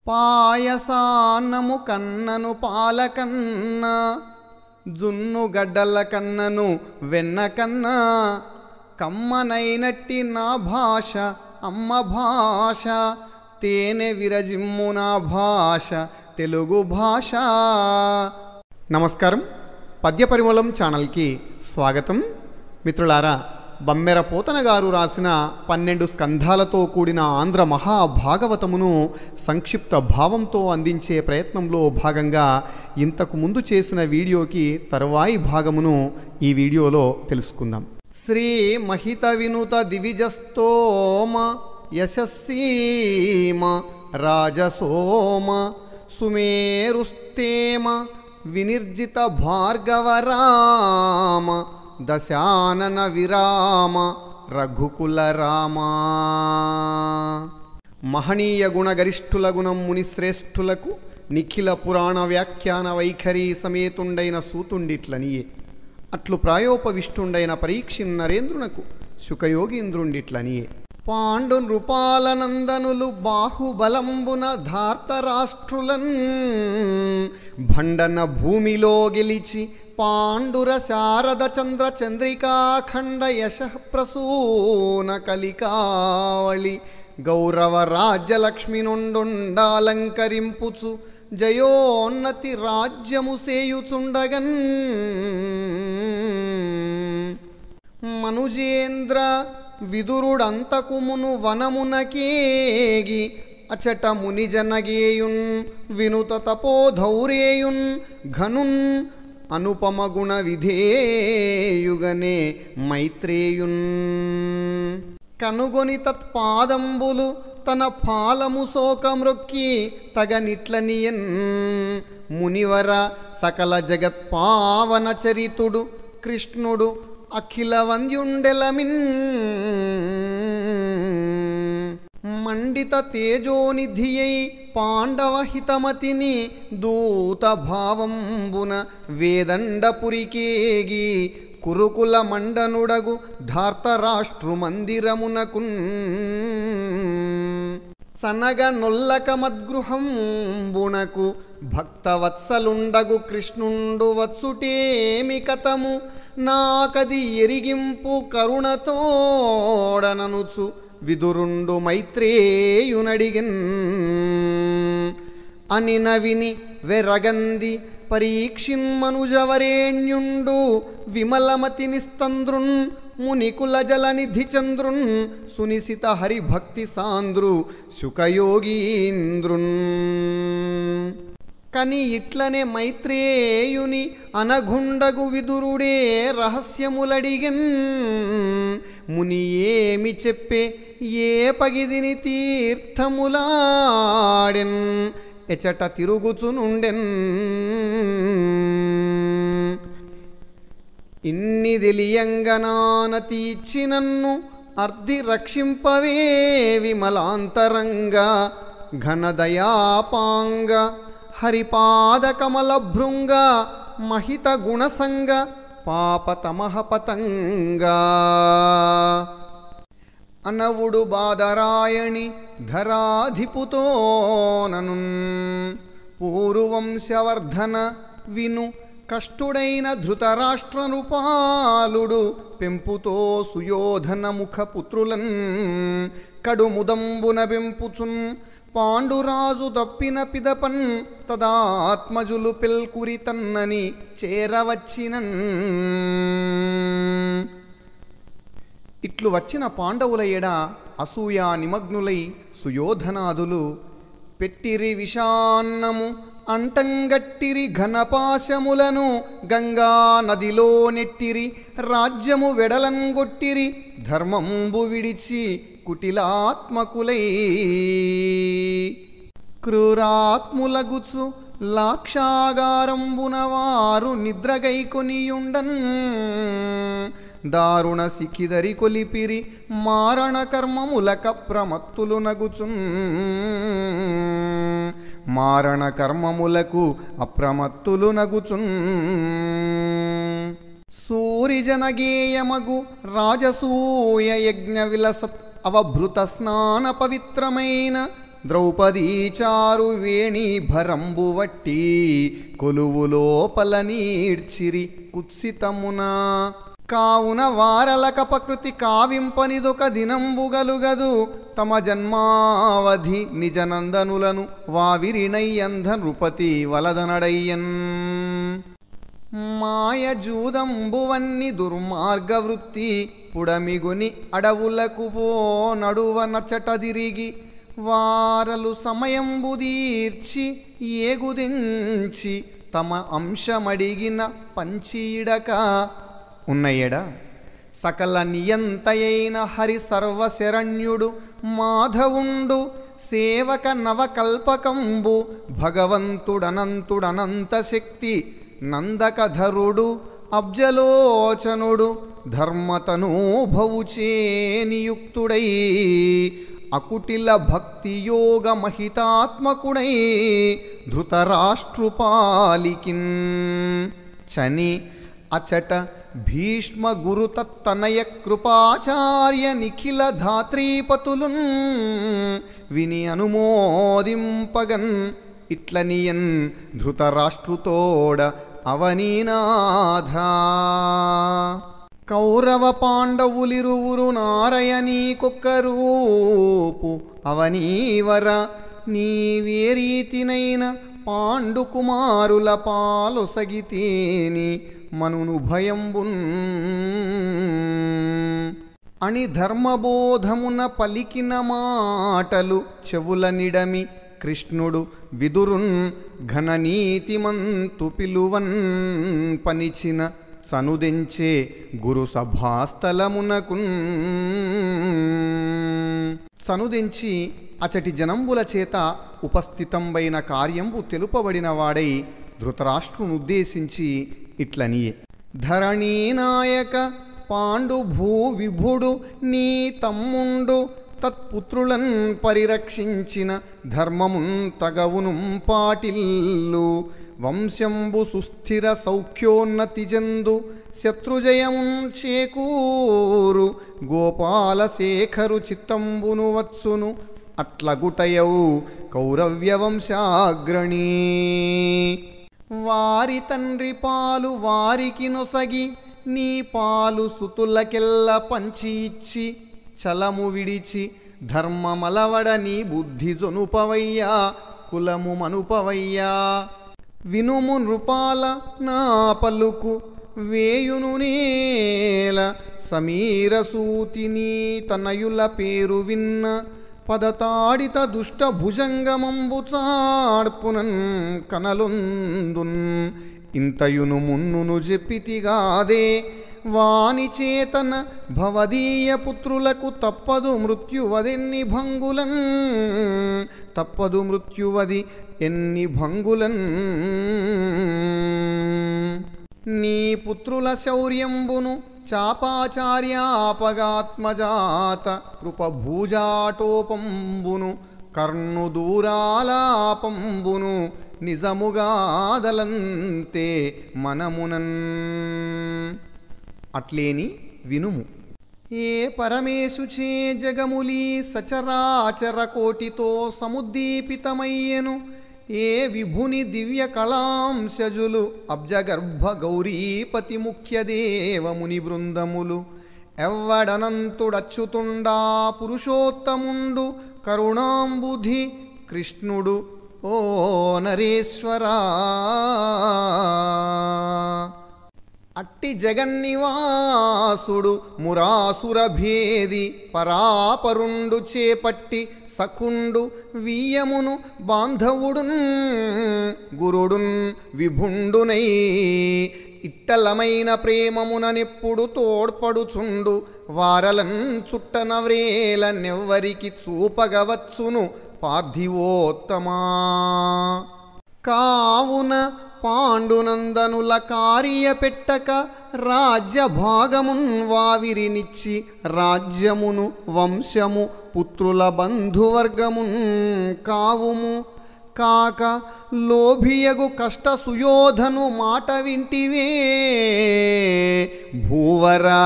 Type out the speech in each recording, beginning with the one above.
పాయసాన్నము కన్నను పాలకన్న, జున్ను గడ్డల కన్నను వెన్న కన్నా, కమ్మనైనట్టి నా భాష అమ్మ భాష, తేనె విరజిమ్ము నా భాష తెలుగు భాష. నమస్కారం, పద్యపరిమళం ఛానల్కి స్వాగతం. మిత్రులారా, బమ్మెర పోతన గారు రాసిన 12 స్కంధాలతో కూడిన ఆంధ్ర మహాభాగవతమును సంక్షిప్త భావంతో అందించే ప్రయత్నంలో భాగంగా ఇంతకు ముందు చేసిన వీడియోకి తరువాయి భాగమును ఈ వీడియోలో తెలుసుకుందాం. శ్రీ మహిత వినుత దివిజస్తోమ యశస్సీమ రాజసోమ సుమేరుస్తేమ వినిర్జిత భార్గవరామ దశానన విరామ రఘుకుల రామ. మహనీయ గుణగరిష్ఠుల గుణం మునిశ్రేష్ఠులకు నిఖిల పురాణ వ్యాఖ్యాన వైఖరి సమేతుండైన సూతుండిట్లనియే, అట్లు ప్రాయోపవిష్టుండైన పరీక్షిన్ నరేంద్రునకు శుకయోగీంద్రుండిట్లనియే. పాండు నృపాలనందనులు బాహుబలంబున ధార్తరాష్ట్రులన్ భండన భూమిలో గెలిచి పాండుర శారద చంద్ర చంద్రికాఖండ యశ ప్రసూన కలికావళి గౌరవ రాజ్యలక్ష్మి నుండుండాలంకరింపుచు జయోన్నతి రాజ్యము సేయుచుండగన్ మనుజేంద్ర విదురుడంతకుమును వనమునకేగి అచట మునిజనగేయున్ వినుత తపోధౌరేయున్ ఘనున్ అనుపమ గుణ విధేయుగనే మైత్రేయున్ కనుగొని తత్పాదంబులు తన పాలము శోకమృక్కి తగనిట్లనియన్ మునివర సకల జగత్పావన చరితుడు కృష్ణుడు అఖిల వంద్యుండెలమిన్ మండిత తేజోనిధియై పాండవ హితమతిని దూత భావంబున వేదండపురికేగి కురుకుల మండనుడగు ధార్తరాష్ట్రు మందిరమునకున్ సనగ నొల్లక మద్గృహంబునకు భక్తవత్సలుండగు కృష్ణుండు వచ్చుటేమి కథము నాకది ఎరిగింపు కరుణతోడననుచు విదురుండు మైత్రేయునడిగన్ అని నవిని వెరగంది పరీక్షిన్మనుజవరేణ్యుండు విమలమతి నిస్తంద్రున్ మునికుల జలనిధి చంద్రున్ సునిశిత హరిభక్తి సాంద్రు శుకయోగీంద్రున్ కని ఇట్లనే మైత్రేయుని అనగుండగు విదురుడే రహస్యములడిగన్ ముని ఏమి చెప్పే ఏ పగిదిని తీర్థములాడెన్ ఎచట తిరుగుచునుండెన్ ఇన్ని తెలియంగనాన తీర్చినన్ను అర్ధి రక్షింపవే విమలాంతరంగా ఘనదయాపాంగ హరిపాద కమల భృంగ మహిత గుణసంగ పాపతమహ పతంగా అనవుడు బాదరాయణి ధరాధిపుతోనను పూర్వంశవర్ధన విను కష్టుడైన ధృతరాష్ట్ర నృపాలుడు పెంపుతో సుయోధన ముఖ పుత్రులన్ కడుముదంబున పెంపుచున్ పాండురాజు దప్పిన పిదపన్ తదాత్మజులు పిల్కురి తన్నని చేరవచ్చినన్. ఇట్లు వచ్చిన పాండవుల ఎడ అసూయా నిమగ్నులై సుయోధనాదులు పెట్టిరి విషాన్నము అంటంగట్టిరి ఘనపాశములను గంగా నదిలో నెట్టిరి రాజ్యము వెడలంగొట్టిరి ధర్మంబు విడిచి కుటిలాత్మకులై క్రూరాత్ములగుచు లాక్షాగారంబున వారు నిద్రగైకొనియుండన్ దారుణ సిఖిదరి కొలిపిరి మారణ కర్మములక ప్రమత్తులు నగుచున్ మారణ కర్మములకు అప్రమత్తులు నగుచున్ సూరిజనగేయమగు రాజసూయ యజ్ఞ విలసత్ అవభృత స్నాన పవిత్రమైన ద్రౌపదీచారు వేణి భరంబు వట్టి కొలువు లోపల నీడ్చిరి కుత్సితమునా. కావున వారలకపకృతి కావింపనిదొక దినంబుగలుగదు తమ జన్మావధి నిజనందనులను వావిరినయ్యంధ నృపతి వలదనడయ్యన్. మాయ జూదంబువన్ని దుర్మార్గవృత్తి పుడమిగుని అడవులకు పో నడువ నచటదిరిగి వారలు సమయంబుదీర్చి ఏగుదించి తమ అంశమడిగిన పంచీడక ఉన్నయడ. సకల నియంతయైన హరి సర్వశరణ్యుడు మాధవుండు సేవక నవకల్పకంబు భగవంతుడనంతుడనంత శక్తి నందకధరుడు అబ్జలోచనుడు ధర్మతనూభవుచే నియుక్తుడై అకుటిల భక్తియోగ మహితాత్మకుడై ధృతరాష్ట్రుపాలికిన్ చని అచట భీష్మ గురుతత్తనయ కృపాచార్య నిఖిల ధాత్రీపతులున్ విని అనుమోదింపగన్ ఇట్లనియన్ ధృతరాష్ట్రుతోడ అవనీనాథ. కౌరవ పాండవులిరువురు నారయనీకొక్కరూపు అవనీవర నీవేరీతినైన పాండుకుమారుల పాలొసగితేని మనును భయంబున్ అని ధర్మబోధమున పలికిన మాటలు చెవుల నిడమి కృష్ణుడు విదురున్ ఘననీతిమంతు పిలువన్ పనిచిన సనుదెంచే గురు సభాస్థలమునకున్. సనుదెంచి అచటి జనంబుల చేత ఉపస్థితంబైన కార్యంబు తెలుపబడిన వాడై ధృతరాష్ట్రునుద్దేశించి ఇట్లనియే. ధరణీనాయక పాండు భూ విభుడు నీ తమ్ముండు తత్పుత్రులన్ పరిరక్షించిన ధర్మమున్ తగవును పాటిల్లు వంశంబు సుస్థిర సౌఖ్యోన్నతి జందు శత్రుజయమున్ చేకూరు గోపాలశేఖరు చిత్తంబును వత్సును అట్లగుటయవు కౌరవ్య వంశాగ్రణీ. వారి తండ్రి పాలు వారికి నొసగి నీ పాలు సుతులకెల్ల పంచి ఇచ్చి చలము విడిచి ధర్మమలవడ నీ బుద్ధి జొనుపవయ్యా కులము మనుపవయ్యా. వినుము నృపాల నా పలుకు వేయును నేల సమీరసూతిని తనయుల పేరు విన్న పదతాడిత దుష్ట భుజంగమంబు చాడ్పునన్ కనలొందున్ ఇంతయును మున్నును చెప్పితిగాదే వాని చేతన భవదీయ పుత్రులకు తప్పదు మృత్యువదెన్ని భంగులన్ తప్పదు మృత్యువది ఎన్ని భంగులన్. నీ పుత్రుల శౌర్యంబును చాపాచార్యాపగాత్మజాత కృపభూజాటోపంబును కర్ణుదూరాలాపంబును నిజముగాదలంతే మనమునన్. అట్లేని వినుము. ఏ పరమేశుచే జగములి సచరాచర కోటితో సముద్దీపితమయ్యెను ఏ విభుని దివ్య కళాంశజులు అబ్జగర్భ గౌరీపతి ముఖ్యదేవముని బృందములు ఎవ్వడనంతుడచ్యుతుండా పురుషోత్తముండు కరుణాంబుధి కృష్ణుడు ఓ నరేశ్వరా. అట్టి జగన్నివాసుడు మురాసుర భేది పరాపరుండు చేపట్టి సఖుండు వీయమును బాంధవుడున్ గురుడున్ విభుండునై ఇట్టలమైన ప్రేమముననెప్పుడు తోడ్పడుచుండు వారలన్ చుట్టనవ్రేల నెవ్వరికి చూపగవచ్చును పార్థివోత్తమా. కావున పాండునందనుల కార్య పెట్టక రాజ్యభాగమున్ వావిరినిచ్చి రాజ్యమును వంశము పుత్రుల బంధువర్గమున్ కావుము కాక లోభియగు కష్ట సుయోధను మాట వింటివే భూవరా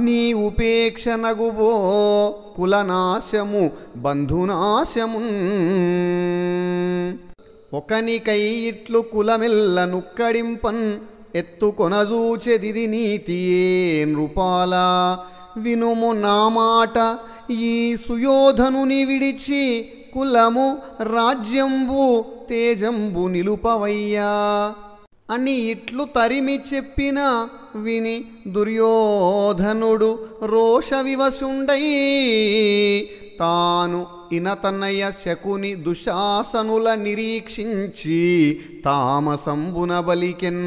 నీ ఉపేక్షనగుబో కులనాశము బంధునాశమున్ ఒకనికై ఇట్లు కులమెల్ల నుక్కడింపన్ ఎత్తుకొనజూచెదిది నీతియే నృపాల వినుము నా మాట ఈ సుయోధనుని విడిచి కులము రాజ్యంబు తేజంబు నిలుపవయ్యా అని ఇట్లు తరిమి చెప్పిన విని దుర్యోధనుడు రోష వివశుండై తాను ఇనతన్నయ శకుని దుశాసనుల నిరీక్షించి తామసంబున బలికెన్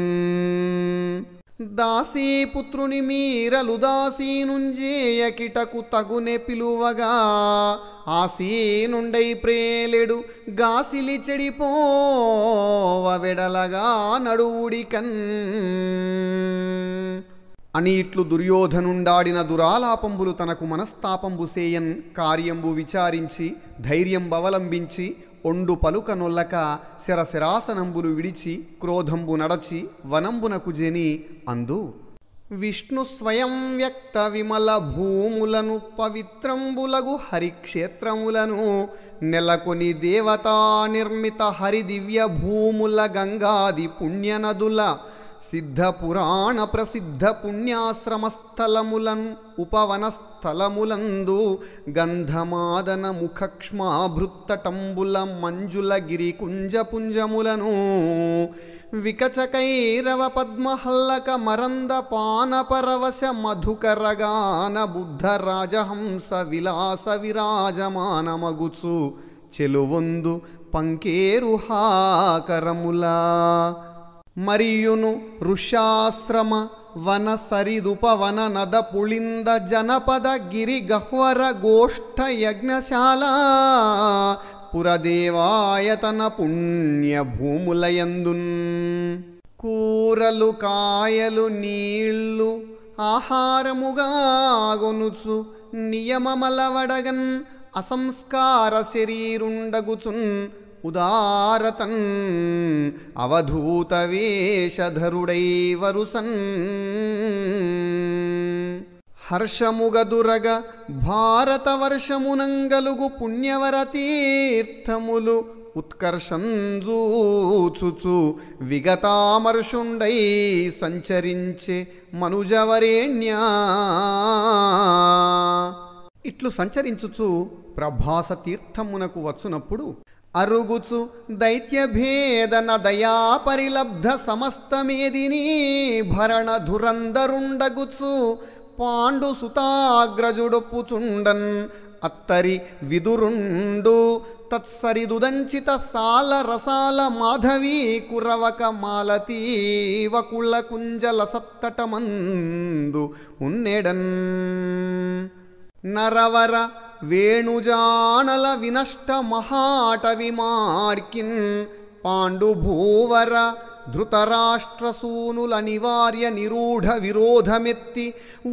దాసీపుత్రుని మీరలుదాసీనుంజేయ కిటకు తగునె పిలువగా ఆసీనుండై ప్రేలెడు గాసిలి చెడిపోవ వెడలగా నడువుడికన్ అని ఇట్లు దుర్యోధనుండాడిన దురాలాపంబులు తనకు మనస్తాపంబు సేయన్ కార్యంబు విచారించి ధైర్యంబవలంబించి ఒండు పలుక నొల్లక శరశరాసనంబులు విడిచి క్రోధంబు నడచి వనంబునకు జని అందు విష్ణు స్వయం వ్యక్త విమల భూములను పవిత్రంబులగు హరిక్షేత్రములను నెలకొని దేవతా నిర్మిత హరిదివ్య భూముల గంగాది పుణ్యనదుల సిద్ధ పురాణ ప్రసిద్ధ పుణ్యాశ్రమస్థలములన్ ఉపవనస్థలములందు గంధమాదన ముఖక్ష్మాభృత్తటంబుల మంజుల గిరికుంజపుంజములను వికచకైరవ పద్మహల్లక మరంద పానపరవశ మధుకరగాన బుద్ధ రాజహంస విలాస విరాజమానమగుచు చెలువొందు పంకేరుహాకరములా మరియును ఋష్యాశ్రమ వన సరిదుపవన నద పుళింద జనపద గిరి గహ్వర గోష్ఠ యజ్ఞశాల పురదేవాయతన పుణ్య భూములయందున్ కూరలు కాయలు నీళ్లు ఆహారముగా గొనుచు నియమమలవడగన్ అసంస్కార శరీరుండగుచున్ ఉదారతన్ అవధూత వేషధరుడై వరుసన్ హర్షముగదురగ భారత వర్షమునంగలుగు పుణ్యవర తీర్థములు ఉత్కర్షంజూచుచు విగతామర్షుండై సంచరించే మనుజవరేణ్యా ఇట్లు సంచరించుచు ప్రభాస తీర్థమునకు వచ్చునప్పుడు అరుగుచు దైత్యభేదన దయా పరిలబ్ధ సమస్తమేదిని భరణ ధురందరుండగుచు పాండు సుతాగ్రజుడొప్పుచుండన్ అత్తరి విదురుండు తత్సరిదుదంచిత సాల రసాల మాధవీ కురవక మాలతీవకుళ కుంజల సత్తటమందు ఉన్నెడన్ నరవర వేణుజానల వినష్ట మహాటవి మార్కిన్ పాండుభూవర ధృతరాష్ట్రసూనుల నివార్య నిరూఢ విరోధమెత్తి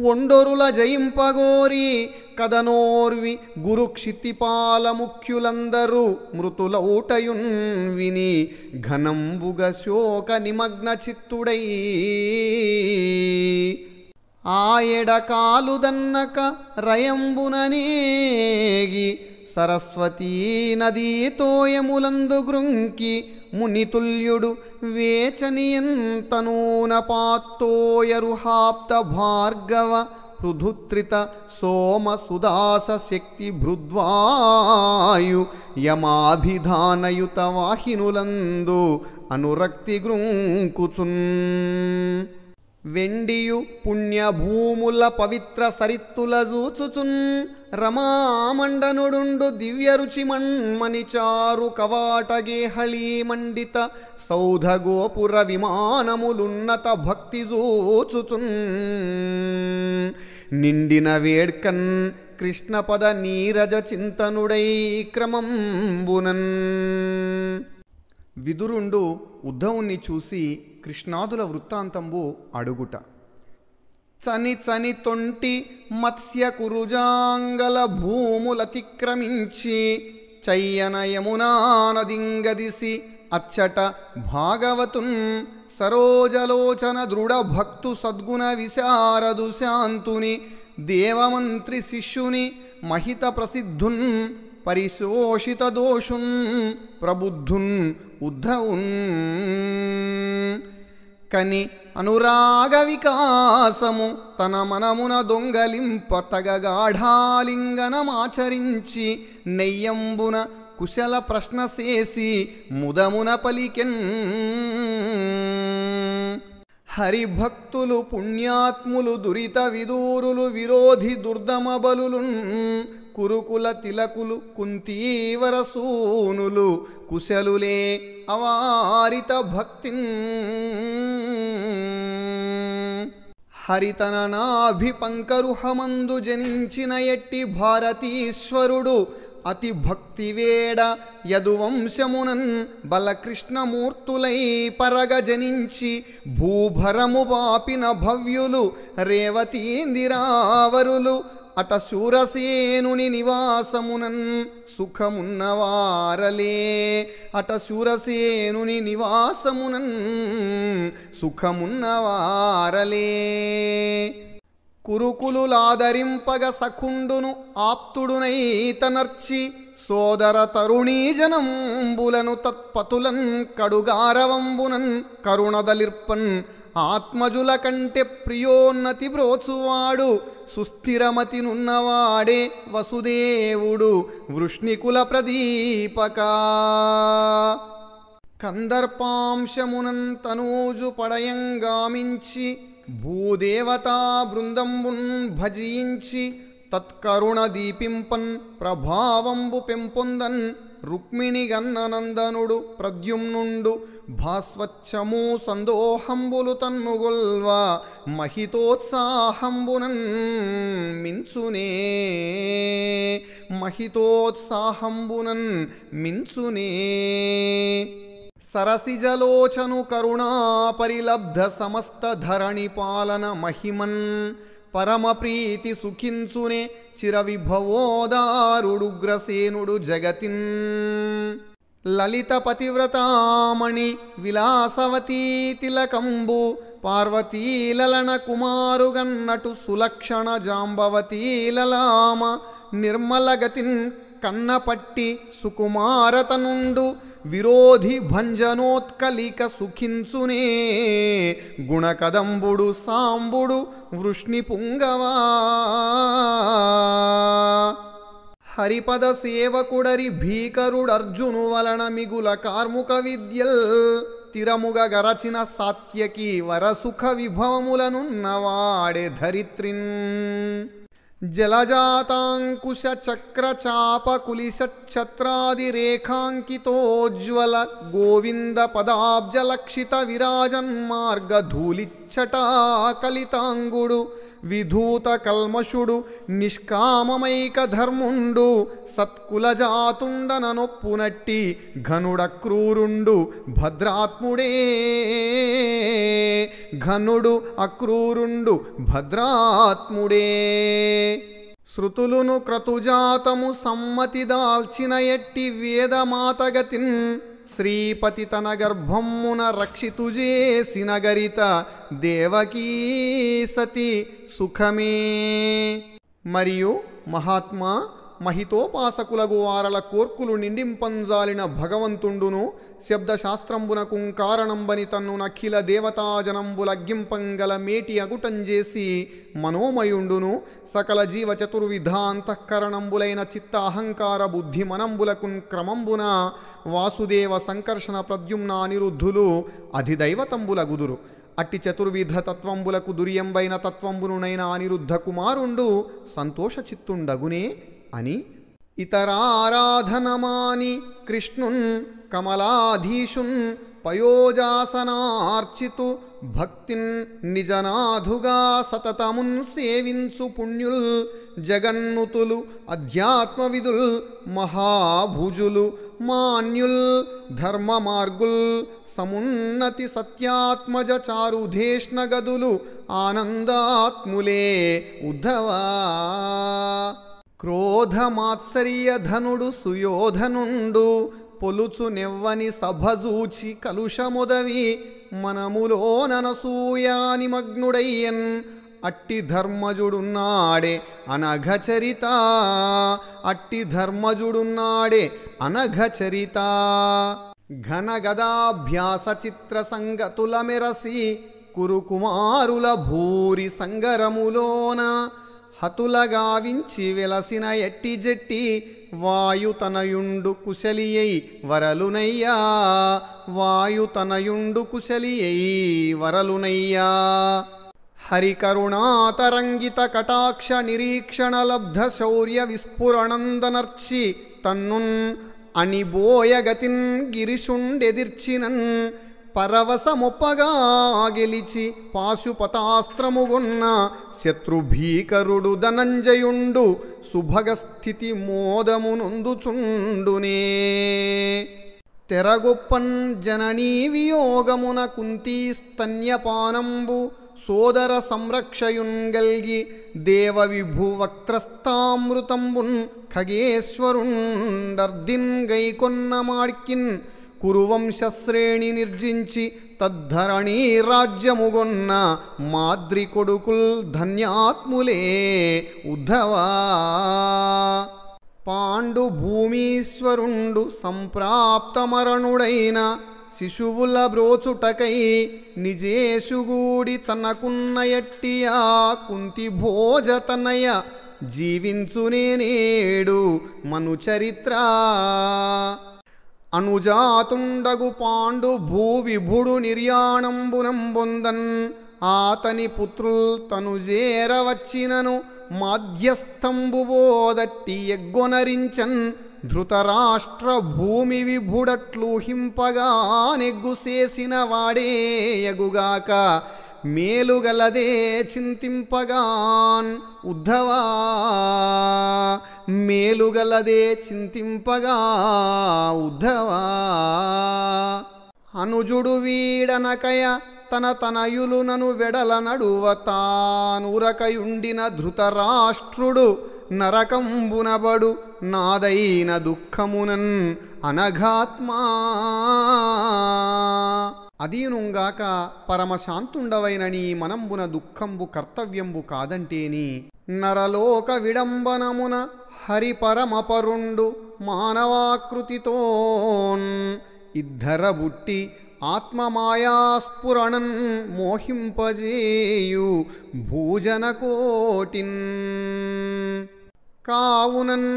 ఒండొరుల జయింపగోరి కదనోర్వి గురుక్షితిపాల ముఖ్యులందరూ మృతులౌటయున్ విని ఘనంబుగ శోక నిమగ్న చిత్తుడై ఆయడ కాలుదన్నక రయంబుననేగి సరస్వతీ నదీ తోయములందు గృంకి మునితుల్యుడు వేచనియంతనూన పాత్తోయరుహాప్త భార్గవ పృథుత్రిత సోమ సుదాస శక్తి భృద్వాయు యమాభిధానయుత వాహినులందు అనురక్తి గృంకుచున్ వెండియు పుణ్యభూముల పవిత్ర సరిత్తుల జూచుచున్ రమామండనుడుండు దివ్యరుచి మణ్మణిచారు కవాటగేహళీ మండిత సౌధగోపుర విమానములున్నత భక్తి జూచుచున్ నిండిన వేడ్కన్ కృష్ణపద నీరజ చింతనుడై క్రమంబునన్ విదురుండు ఉద్ధవుణ్ణి చూసి కృష్ణాదుల వృత్తాంతంబు అడుగుట చని చని తొంటి మత్స్య కురుజాంగల భూములతిక్రమించి చయ్యన యమునా నదింగదిసి అచ్చట భాగవతున్ సరోజలోచన దృఢ భక్తు సద్గుణ విశారదు శాంతుని దేవమంత్రి శిష్యుని మహిత ప్రసిద్ధున్ పరిశోషిత దోషున్ ప్రబుద్ధున్ ఉద్ధవున్ కని అనురాగ వికాసము తన మనమున దొంగలింప తగగాఢాలింగనమాచరించి నెయ్యంబున కుశల ప్రశ్న చేసి ముదమున పలికెన్. హరిభక్తులు పుణ్యాత్ములు దురిత విదూరులు విరోధి దుర్దమ బలులున్ కురుకుల తిలకులు కుంతీవరసూనులు కుశలులే అవారిత భక్తిన్. హరితన నాభిపంకరుహమందు జనించిన ఎట్టి భారతీశ్వరుడు అతి భక్తివేడ యదువంశమునన్ బలకృష్ణమూర్తులై పరగ జనించి భూభరము పాపిన భవ్యులు రేవతీందిరావరులు అట శూరసేనుని నివాసమునన్ సుఖమున్నవారలే. అట శూరసేనుని నివాసమునన్ సుఖమున్నవారలే. కురుకులులాదరింపగ సఖుండును ఆప్తుడునై తనర్చి సోదర తరుణీజనంబులను తత్పతులన్ కడుగారవంబునన్ కరుణదలిర్పన్ ఆత్మజుల కంటే ప్రియోన్నతి బ్రోచువాడు సుస్థిరమతి నున్నవాడే వసుదేవుడు వృష్ణికుల ప్రదీపక. కందర్పాంశమునన్ తనూజు పడయంగామించి భూదేవతా బృందంబున్ భజించి తత్కరుణ దీపింపన్ ప్రభావంబు పెంపొందన్ రుక్మిణి గన్ననందనుడు ప్రద్యుమ్నుండు భాస్వచ్చము సందోహంబులు తన్నుగొల్వ మహితోత్సాహంబునన్ మించునే. మహితోత్సాహంబునన్ మించునే. సరసిజలోచను కరుణా పరిలబ్ధ సమస్త ధరణి పాలన మహిమన్ పరమ ప్రీతి సుఖించునే చిరవిభవోదారుడుగ్రసేనుడు జగతిన్. లలిత పతివ్రతామణి విలాసవతీ తిలకంబు పార్వతీలలన కుమారుగన్నటు సులక్షణ జాంబవతీలలామ నిర్మలగతిన్ కన్నపట్టి సుకుమారతనుండు విరోధి భంజనోత్కలిక సుఖించునే గుణకదంబుడు సాంబుడు వృష్ణి పుంగవా. హరిపద సేవకుడరి భీకరుడర్జును వలన మిగుల కార్ముక విద్యల్ తిరముగ గరచిన సాత్యకి వరసుఖ విభవములనున్నవాడే ధరిత్రిన్. జలజాతాంకుశ చక్ర చాప కులిశఛత్రాది రేఖాంకితోజ్వల గోవింద పదాబ్జలక్షిత విరాజన్మార్గ ధూళిచ్చటా కలితాంగుడు విధూత కల్మషుడు నిష్కామమైక ధర్ముండు సత్కులజాతుండననొప్పునట్టి ఘనుడ క్రూరుండు భద్రాత్ముడే. ఘనుడు అక్రూరుండు భద్రాత్ముడే. శృతులును క్రతుజాతము సమ్మతి దాల్చిన ఎట్టి వేదమాతగతిన్ శ్రీపతి తన గర్భమ్మున రక్షితుజేసిన గరిత దేవకీ సతి సుఖమే. మరియు మహాత్మా మహితోపాసకులగు వారల కోర్కులు నిండింపంజాలిన భగవంతుండును శబ్దశాస్త్రంబునకు కారణంబని తన్ను నఖిల దేవతాజనంబులగ్గింపంగల మేటి అగుటంజేసి మనోమయుండును సకల జీవ చతుర్విధాంతఃకరణంబులైన చిత్త అహంకార బుద్ధి మనంబులకు క్రమంబున వాసుదేవ సంకర్షణ ప్రద్యుమ్న అనిరుద్ధులు అధిదైవతంబులగుదురు. అట్టి చతుర్విధ తత్వంబులకు దుర్యంబైన తత్వంబునునైన అనిరుద్ధ కుమారుండు సంతోష చిత్తుండగునే అని ఇతరారాధనమాని కృష్ణున్ కమలాధీశున్ పయోజాసనార్చితు భక్తిన్ నిజనాధుగా సతతమున్ సేవించు పుణ్యుల్ జగన్నుతులు అధ్యాత్మవిదుల్ మహాభుజులు మాన్యుల్ ధర్మ మార్గుల్ సమున్నతి సత్యాత్మజ చారుధేష్ణగదులు ఆనందాత్ములే ఉద్ధవా. క్రోధమాత్సర్యధనుడు సుయోధనుండు పొలుచు నెవ్వని సభజూచి కలుషముదవి మనములోననసూయాని మగ్నుడయ్యన్ అట్టి ధర్మజుడున్నాడే అనఘచరిత అట్టి ధర్మజుడున్నాడే అనఘచరిత ఘనగదాభ్యాస చిత్ర సంగతుల మెరసి కురుకుమారుల భూరి సంగరములోన హతులగావించి వెలసిన ఎట్టి జట్టి వాయుతనయుండు కుశలియై వరలునయ్యా వాయుతనయుండు కుశలియై వరలునయ్యా హరికరుణాతరంగిత కటాక్ష నిరీక్షణ లబ్ధ శౌర్య విస్ఫురణందనర్చి తన్నున్ అనిబోయగతిన్ గిరిశుండెదిర్చినన్ పరవశమొప్పగా గెలిచి పాశుపతాస్త్రముగొన్న శత్రుభీకరుడు ధనంజయుండు సుభగస్థితి మోదమునొందుచుండునే తెరగొప్పన్ జననీ వియోగమున కుంతీ స్తన్యపానంబు సోదర సంరక్షయుంగల్గి దేవ విభువక్త్రస్తామృతంబున్ ఖగేశ్వరుండర్దిన్ గైకొన్న మాడ్కిన్ కురువంశశ్రేణి నిర్జించి తద్ధరణీ రాజ్యముగొన్న మాద్రి కొడుకుల్ ధన్యాత్ములే ఉద్ధవా పాండు భూమీశ్వరుండు సంప్రాప్తమరణుడైన శిశువుల బ్రోచుటకై నిజేషుగూడి చన్నకున్న ఎట్టియా కుంతి భోజతనయ జీవించునేనేడు మనుచరిత్ర అనుజాతుండగు పాండు భూవిభుడు నిర్యాణంబునంబొందన్ ఆతని పుత్రుల్ తనుజేరవచ్చినను మాధ్యస్థంబుబోదట్టి ఎగ్గొనరించన్ ధృతరాష్ట్ర భూమి విభుడట్లు హింపగా నెగ్గుసేసిన వాడే యగుగాక మేలుగలదే చింతింపగాన్ ఉద్ధవా మేలుగలదే చింతింపగా ఉద్ధవా అనుజుడు వీడనకయ తన తనయులునను వెడల నడువ తానురకయుండిన ధృతరాష్ట్రుడు నరకంబునబడు నాదైన దుఃఖమునన్ అనఘాత్మా అదీనుంగాక పరమశాంతుండవైన నీ మనంబున దుఃఖంబు కర్తవ్యంబు కాదంటేని నరలోక విడంబనమున హరి పరమపరుండు మానవాకృతితోన్ ఇద్ధర బుట్టి ఆత్మమాయాస్ఫురణన్ మోహింపజేయు భూజనకోటిన్ కావునన్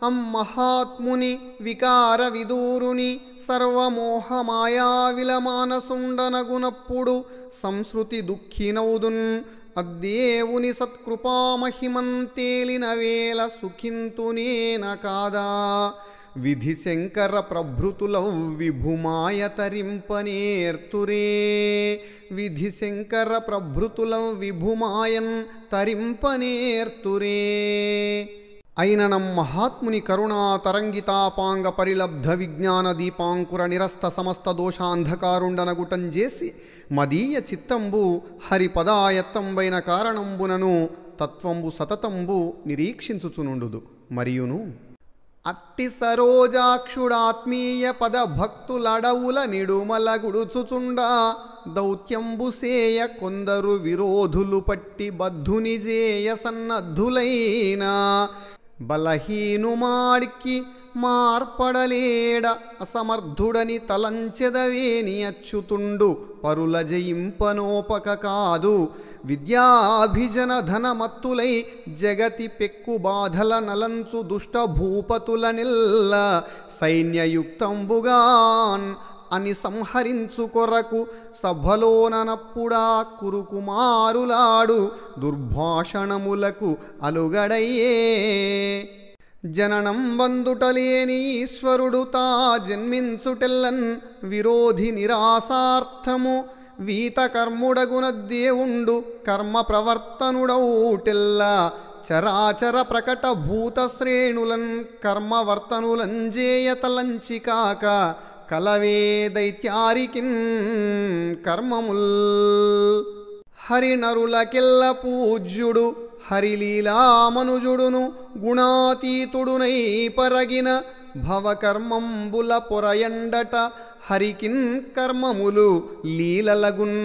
అమ్మహాత్ముని వికార విదూరుని సర్వమోహమాయా విలమానసుండనగునప్పుడు సంస్కృతి దుఃఖినౌదున్ అద్దేవుని సత్కృపామహిమంతేలిన వేళ సుఖింతునేన కాదా విధి శంకర ప్రభృతులౌ విభుమాయ తరింపనేర్తురే విధి శంకర ప్రభృతులౌ విభుమాయన్ తరింపనేర్తురే అయిననం మహాత్ముని కరుణా తరంగితాపాంగ పరిలబ్ధ విజ్ఞాన దీపాంకుర నిరస్త సమస్త దోషాంధకారుండనగుటంజేసి మదీయ చిత్తంబు హరిపదాయత్తంబైన కారణంబునను తత్వంబు సతతంబు నిరీక్షించుచునుండుదు మరియును అట్టి సరోజాక్షుడాత్మీయ పద భక్తులడవుల నిడుమల గుడుచుచుండా దౌత్యంబుసేయ కొందరు విరోధులు పట్టి బద్ధుని జేయ సన్నద్ధులైన బలహీనుమాడికి మార్పడలేడ అసమర్థుడని తలంచెదవేని అచ్యుతుండు పరుల జయింపనోపక కాదు విద్యాభిజన ధనమత్తులై జగతి పెక్కు బాధల నలంచు దుష్ట భూపతుల నిల్ల సైన్యయుక్తంబుగాన్ అని సంహరించు కొరకు సభలోననప్పుడా కురుకుమారులాడు దుర్భాషణములకు అలుగడయ్యే జననం బందుటలేని ఈశ్వరుడు తా జన్మించుటెల్లన్ విరోధి నిరాసార్థము వీతకర్ముడగున దేవుండు కర్మ ప్రవర్తనుడౌటెల్ల చరాచర ప్రకట భూత శ్రేణులన్ కర్మవర్తనులంజేయతలంచికాక కలవే దైత్యారికిన్ కర్మముల్ హరినరులకెల్ల పూజ్యుడు హరిలీలామనుజుడును గుణాతీతుడునై పరగిన భవకర్మంబుల పొరయండట హరికిన్ కర్మములు లీలలగున్.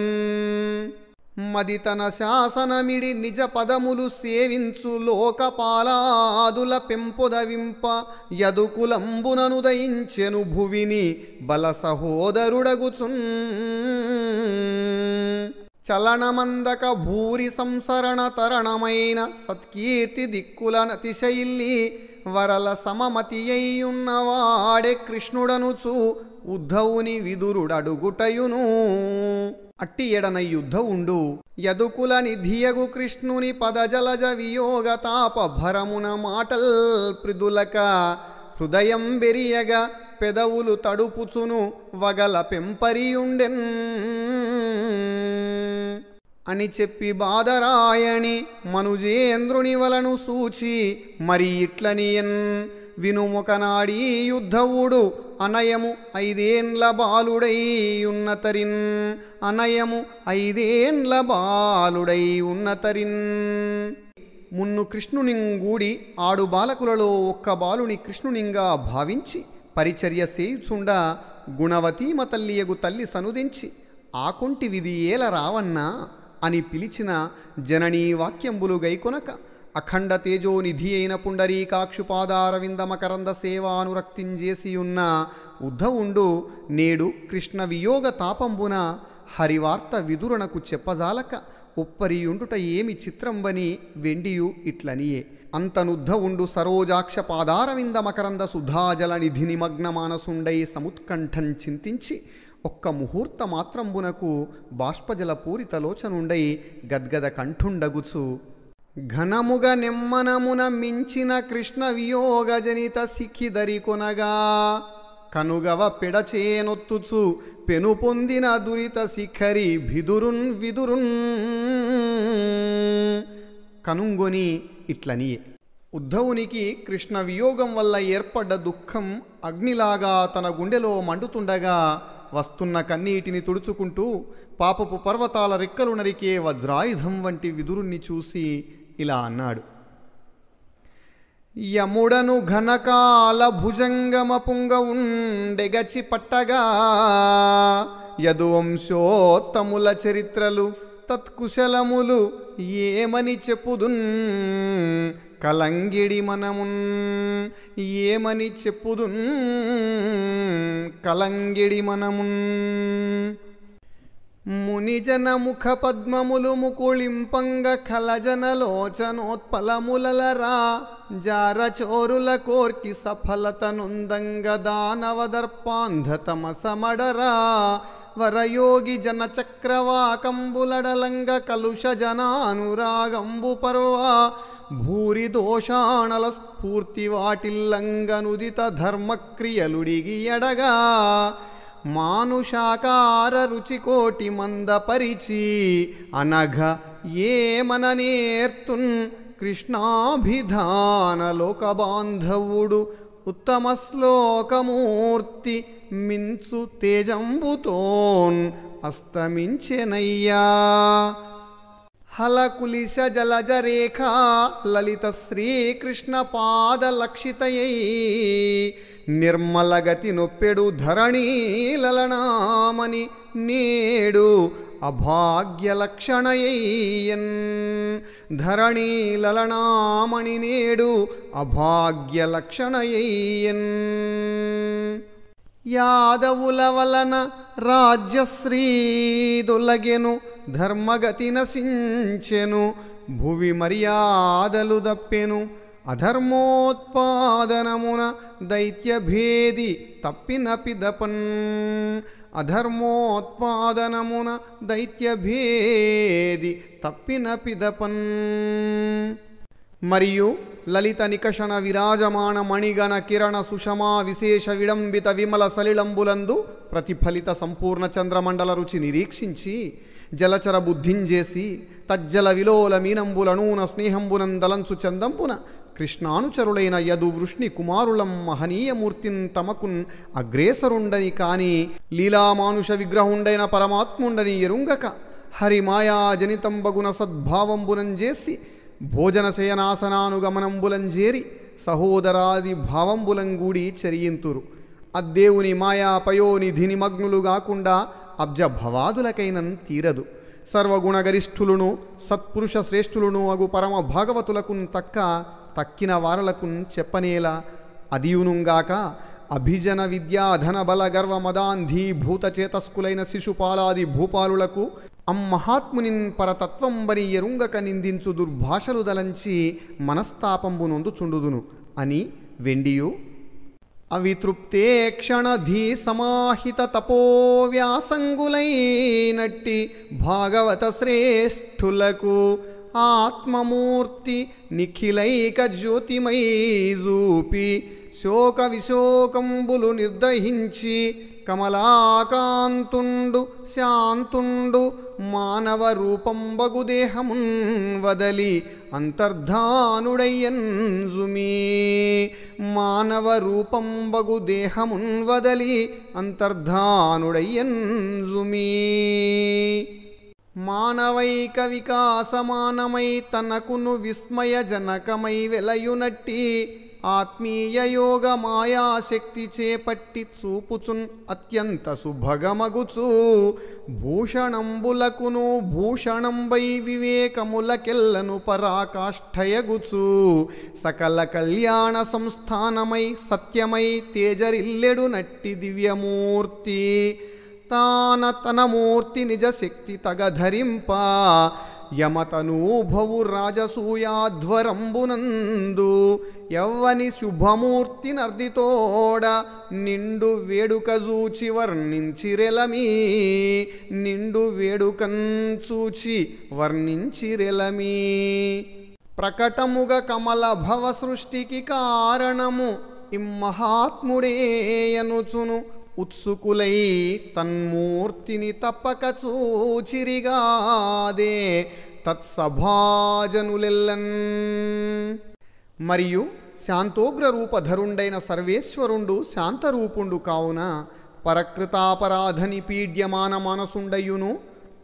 మదితన శాసనమిడి నిజ పదములు సేవించు లోకపాలాదుల పెంపొదవింప యదుకులంబుననుదయించెను భువిని బల సహోదరుడగుచున్. చలనమందక భూరి సంసరణ తరణమైన సత్కీర్తి దిక్కులనతిశయిల్లి వరల సమమతి అయ్యున్నవాడే కృష్ణుడనుచు ఉద్ధవుని విదురుడడుగుటయును. అట్టి ఎడన యుద్ధవుండు యదుకుల నిధియగు కృష్ణుని పదజలజ వియోగ తాప భరమున మాటల్ ప్రిదులక హృదయం బెరియగ పెదవులు తడుపుచును వగల పెంపరియుండెన్ అని చెప్పి బాదరాయణి మనుజేంద్రుని వలను సూచి మరి ఇట్లనియన్. వినుముకనాడీ యుద్ధవుడు అనయము 5 ఏండ్ల బాలుడై ఉన్నతరిన్. అనయము 5 ఏండ్ల బాలుడై ఉన్నతరిన్. మున్ను కృష్ణునింగూడి ఆడు బాలకులలో ఒక్క బాలుని కృష్ణునింగా భావించి పరిచర్య సేయుచుండ గుణవతీమ తల్లియగు తల్లి సనుదించి ఆకొంటి విధి ఏల రావన్నా అని పిలిచిన జననీ వాక్యంబులు గైకొనక అఖండ తేజోనిధి అయిన పుండరీకాక్షుపాదారవింద మకరంద సేవానురక్తింజేసియున్న ఉద్ధవుండు నేడు కృష్ణ వియోగ తాపంబున హరివార్త విదురణకు చెప్పజాలక ఒప్పరియుండుట ఏమి చిత్రంబని వెండియు ఇట్లనియే. అంతనుద్ధవుండు సరోజాక్ష పాదారవింద మకరంద సుధాజల నిధి నిమగ్న మానసుండై సముత్కంఠం చింతించి ఒక్క ముహూర్త మాత్రంబునకు బాష్పజల పూరితలోచనుండై గద్గద కంఠుండగుచు ఘనముగ నెమ్మనమున మించిన కృష్ణ వియోగ జనిత సిక్కిదరి కొనగా కనుగవ పిడచేనొత్తుచు పెను పొందిన దురిత శిఖరి విదురున్ కనుంగొని ఇట్లనియే. ఉద్ధవునికి కృష్ణ వియోగం వల్ల ఏర్పడ్డ దుఃఖం అగ్నిలాగా తన గుండెలో మండుతుండగా వస్తున్న కన్నీటిని తుడుచుకుంటూ పాపపు పర్వతాల రెక్కలు నరికే వజ్రాయుధం వంటి విదురుణ్ణి చూసి ఇలా అన్నాడు. యముడను ఘనకాల భుజంగమ పుంగవుండెగచి పట్టగా యదువంశోత్తముల చరిత్రలు తత్కుశలములు ఏమని చెప్పుదున్ కలంగిడి మనమున్. ఏమని చెప్పుదున్ కలంగిడి మనమున్. మునిజన ముఖ పద్మములు ముకుళింపంగ ఖలజనలోచనోత్పలములరా జారచోరుల కోర్కి సఫలత నొందంగ దానవదర్పాంధతమసమడరా వరయోగి జన చక్రవాకంబులడలంగ కలుష జనానురాగంబు పర్వా భూరి దోషాణల స్ఫూర్తి వాటిల్లంగనుదిత ధర్మక్రియలుడిగి ఎడగా మానుషాకార రుచికోటి మందపరిచి అనఘ ఏమననేర్తున్ కృష్ణాభిధాన లోకబాంధవుడు ఉత్తమ శ్లోకమూర్తి మించు తేజంబుతోన్ అస్తమించెనయ్యా. హలకులిశ జలజరేఖా లలిత శ్రీకృష్ణ పాదలక్షితయై నిర్మలగతి నొప్పెడు ధరణీలలనామని నేడు అభాగ్యలక్షణయన్. ధరణీలలనామణి నేడు అభాగ్యలక్షణయన్. యాదవుల వలన రాజ్యశ్రీదులగెను ధర్మగతి నశించెను భువి మర్యాదలు దప్పెను అధర్మోత్పాదనమున దైత్యభేది తప్పిన పిదపన్. అధర్మోత్పాదనమున దైత్యభేది తప్పిన పిదపన్. మరియు లలిత నికషణ విరాజమాన మణిగణ కిరణ సుషమా విశేష విడంబిత విమల సలిలంబులందు ప్రతిఫలిత సంపూర్ణ చంద్రమండల రుచి నిరీక్షించి జలచర బుద్ధింజేసి తజ్జల విలోల మీనంబులనూన స్నేహంబునందలంచు చందంబున కృష్ణానుచరులైన యదు వృష్ణి కుమారులం మహనీయమూర్తిన్ తమకున్ అగ్రేసరుండని కాని లీలామానుష విగ్రహుండైన పరమాత్ముండని ఎరుంగక హరిమాయా జనితంబగున సద్భావంబునంజేసి భోజన శయనాసనానుగమనంబులంజేరి సహోదరాది భావంబులంగూడి చరియింతురు. అద్దేవుని మాయా పయోనిధి నిమగ్నులు గాకుండా అబ్జ భవాదులకైనన్ తీరదు. సర్వగుణగరిష్ఠులును సత్పురుష శ్రేష్ఠులును అగు పరమ భాగవతులకున్ తక్కిన వారలకున్ చెప్పనేలా. అదియునుగాక అభిజన విద్యా ధన బల గర్వ మదాంధీ భూతచేతస్కులైన శిశుపాలాది భూపాలులకు అమ్మహాత్మునిన్ పరతత్వంబని ఎరుంగక నిందించు దుర్భాషలు దలంచి మనస్తాపంబు నొందుచుండుదును అని వెండియు అవితృప్తే క్షణధీ సమాహిత తపోవ్యాసంగులైనట్టి భాగవత శ్రేష్ఠులకు ఆత్మమూర్తి నిఖిలైక జ్యోతిమై జూపి శోక విశోకంబులు నిర్దహించి కమలాకాంతుండు శాంతుండు మానవ రూపంబగు దేహమున్ వదలి అంతర్ధానుడయ్యన్జుమీ. మానవ రూపంబగు దేహమున్ వదలి అంతర్ధానుడయ్యన్జుమీ. మానవైక వికాసమానమై తనకును విస్మయజనకమై వెలయునట్టి ఆత్మీయ యోగ మాయాశక్తి చేపట్టి చూపుచున్ అత్యంత సుభగమగుచు భూషణంబులకును భూషణంబై వివేకములకెల్లను పరాకాష్ఠయగుచు సకల కళ్యాణ సంస్థానమై సత్యమై తేజరిల్లెడు నట్టి దివ్యమూర్తి తన మూర్తి నిజశక్తి తగధరింప యమతనూభవు రాజసూయాధ్వరంబునందు యవ్వని శుభమూర్తి నర్దితోడ నిండు వేడుక చూచి వర్ణించిరెలమీ. నిండు వేడుకన్ చూచి వర్ణించిరెలమీ. ప్రకటముగ కమల భవ సృష్టికి కారణము ఇమ్మహాత్ముడేయనుచును ఉత్సుకులై తన్మూర్తిని తప్పక చూచిరిగాదే తత్సభాజనులెల్లన్. మరియు శాంతోగ్ర రూపధరుండైన సర్వేశ్వరుండు శాంతరూపుండు కావున పరకృతాపరాధని పీడ్యమాన మానసుండయును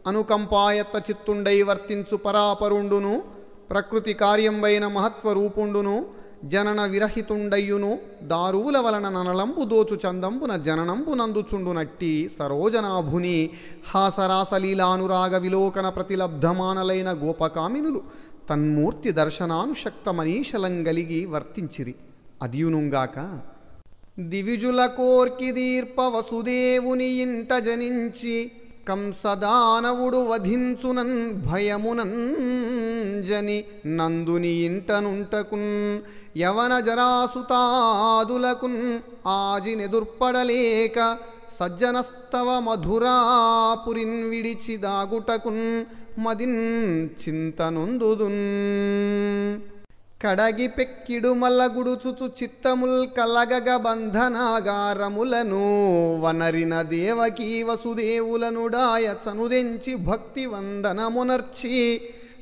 అనుకంపాయత్త చిత్తుండై వర్తించు పరాపరుండును ప్రకృతి కార్యంబైన మహత్వరూపుండును జనన విరహితుండయ్యును దారువుల వలన ననలంబు దోచు చందంబున జననంబు నందుచుండునట్టి సరోజనాభుని హాసరాసలీలానురాగ విలోకన ప్రతిలబ్ధమానలైన గోపకామినులు తన్మూర్తి దర్శనానుశక్త మనీషలంగలిగి వర్తించిరి. అదియునుగాక దివిజుల కోర్కి దీర్ప వసుదేవుని ఇంట జనించి కంసదానవుడు వధించునన్ భయమునంజని నందుని ఇంటనుంటకున్ యవన జరాసుతాదులకున్ ఆజినెదుర్పడలేక సజ్జనస్తవ మధురాపురిన్ విడిచి దాగుటకున్ మదిన్ చింతనొందుదున్. కడగి పెక్కిడు మల్లగుడుచుచు చిత్తముల్ కలగగ బంధనాగారములను వనరిన దేవకీ వసుదేవులనుడాయ చనుదెంచి భక్తి వందనమునర్చి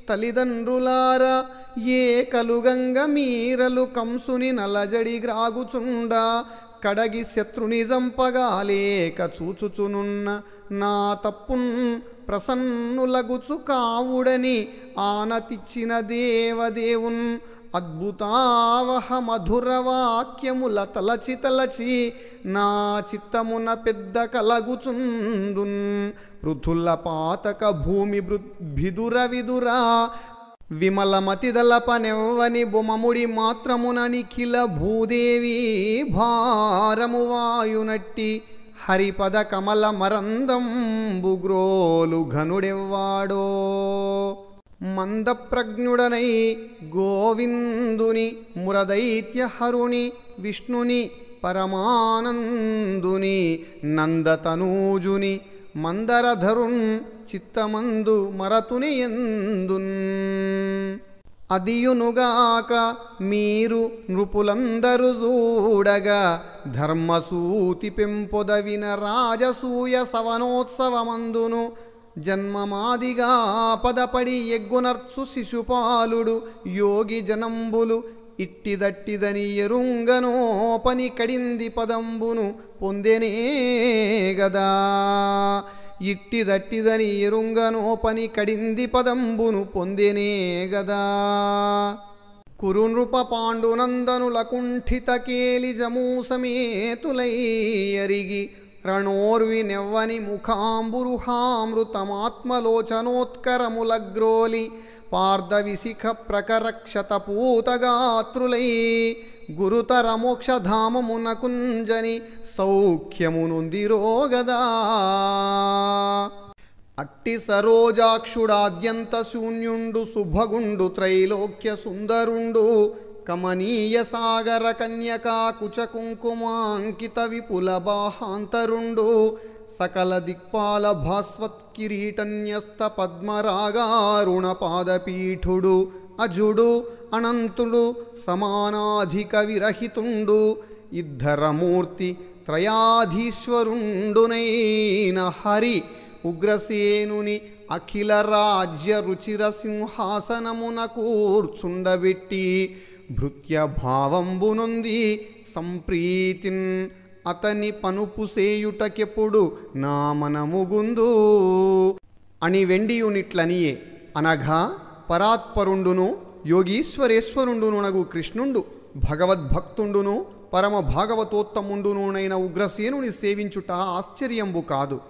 తల్లిదండ్రులార ఏ కలుగంగ మీరలు కంసుని నలజడి గ్రాగుచుండ కడగి శత్రుని జంపగాలేక చూచుచునున్న నా తప్పున్ ప్రసన్నులగుచు కావుడని ఆనతిచ్చిన దేవదేవున్ అద్భుతావహ మధుర వాక్యముల తలచి తలచి నా చిత్తమున పెద్ద కలగుచుందున్. పృథుల పాతక భూమి భిదుర విదురా విమలమతిదలపనెవ్వని బొమముడి మాత్రమున నిఖిల భూదేవి భారము వాయునట్టి హరిపద కమల మరందంబుగ్రోలు ఘనుడెవ్వాడో. మందప్రజ్ఞుడనై గోవిందుని మురదైత్యహరుని విష్ణుని పరమానందుని నందతనూజుని మందరధరున్ చిత్తమందు మరతునియందున్. అదియునుగాక మీరు నృపులందరు చూడగా ధర్మసూతి పెంపొదవిన రాజసూయ సవనోత్సవమందును జన్మమాదిగా పదపడి ఎగ్గునర్చు శిశుపాలుడు యోగి జనంబులు ఇట్టిదట్టిదని ఎరుంగనో పని కడింది పదంబును పొందెనే గదా. ఇట్టిదట్టిదని ఎరుంగనో పని కడింది పదంబును పొందెనే గదా. కురునృప పాండునందనుల కుంఠిత కేలి జమూ సమేతులై అరిగి రణోర్వి నెవ్వని ముఖాంబురుహామృతమాత్మలోచనోత్కరములగ్రోలి పార్ధవిశిఖ ప్రకరక్షతపూతగాత్రులై గురుతర మోక్షధామమునకుంజని సౌఖ్యమునుందిరోగదా. అట్టి సరోజాక్షుడాద్యంత శూన్యుండు శుభగుండు త్రైలోక్య సుందరుండు కమనీయ సాగర కన్యకా కుచ కుంకుమాంకిత విపుల బాహాంతరుండు సకల దిక్పాల భాస్వత్ కిరీటన్యస్త పద్మరాగారుణ పాదపీఠుడు అజుడు అనంతుడు సమానాధిక విరహితుండు ఇద్ధరమూర్తి త్రయాధీశ్వరుండునైన హరి ఉగ్రసేనుని అఖిల రాజ్య రుచిర సింహాసనమున కూర్చుండబెట్టి భృత్య భావంబునుంది సంప్రీతిన్ అతని పనుపు సేయుటకెప్పుడు నా మనముగుందు అని వెండియునిట్లనియే. అనగా పరాత్పరుండును యోగీశ్వరేశ్వరుండునగు కృష్ణుండు భగవద్భక్తుండును పరమ భాగవతోత్తముండునైన ఉగ్రసేనుని సేవించుట ఆశ్చర్యంబు కాదు.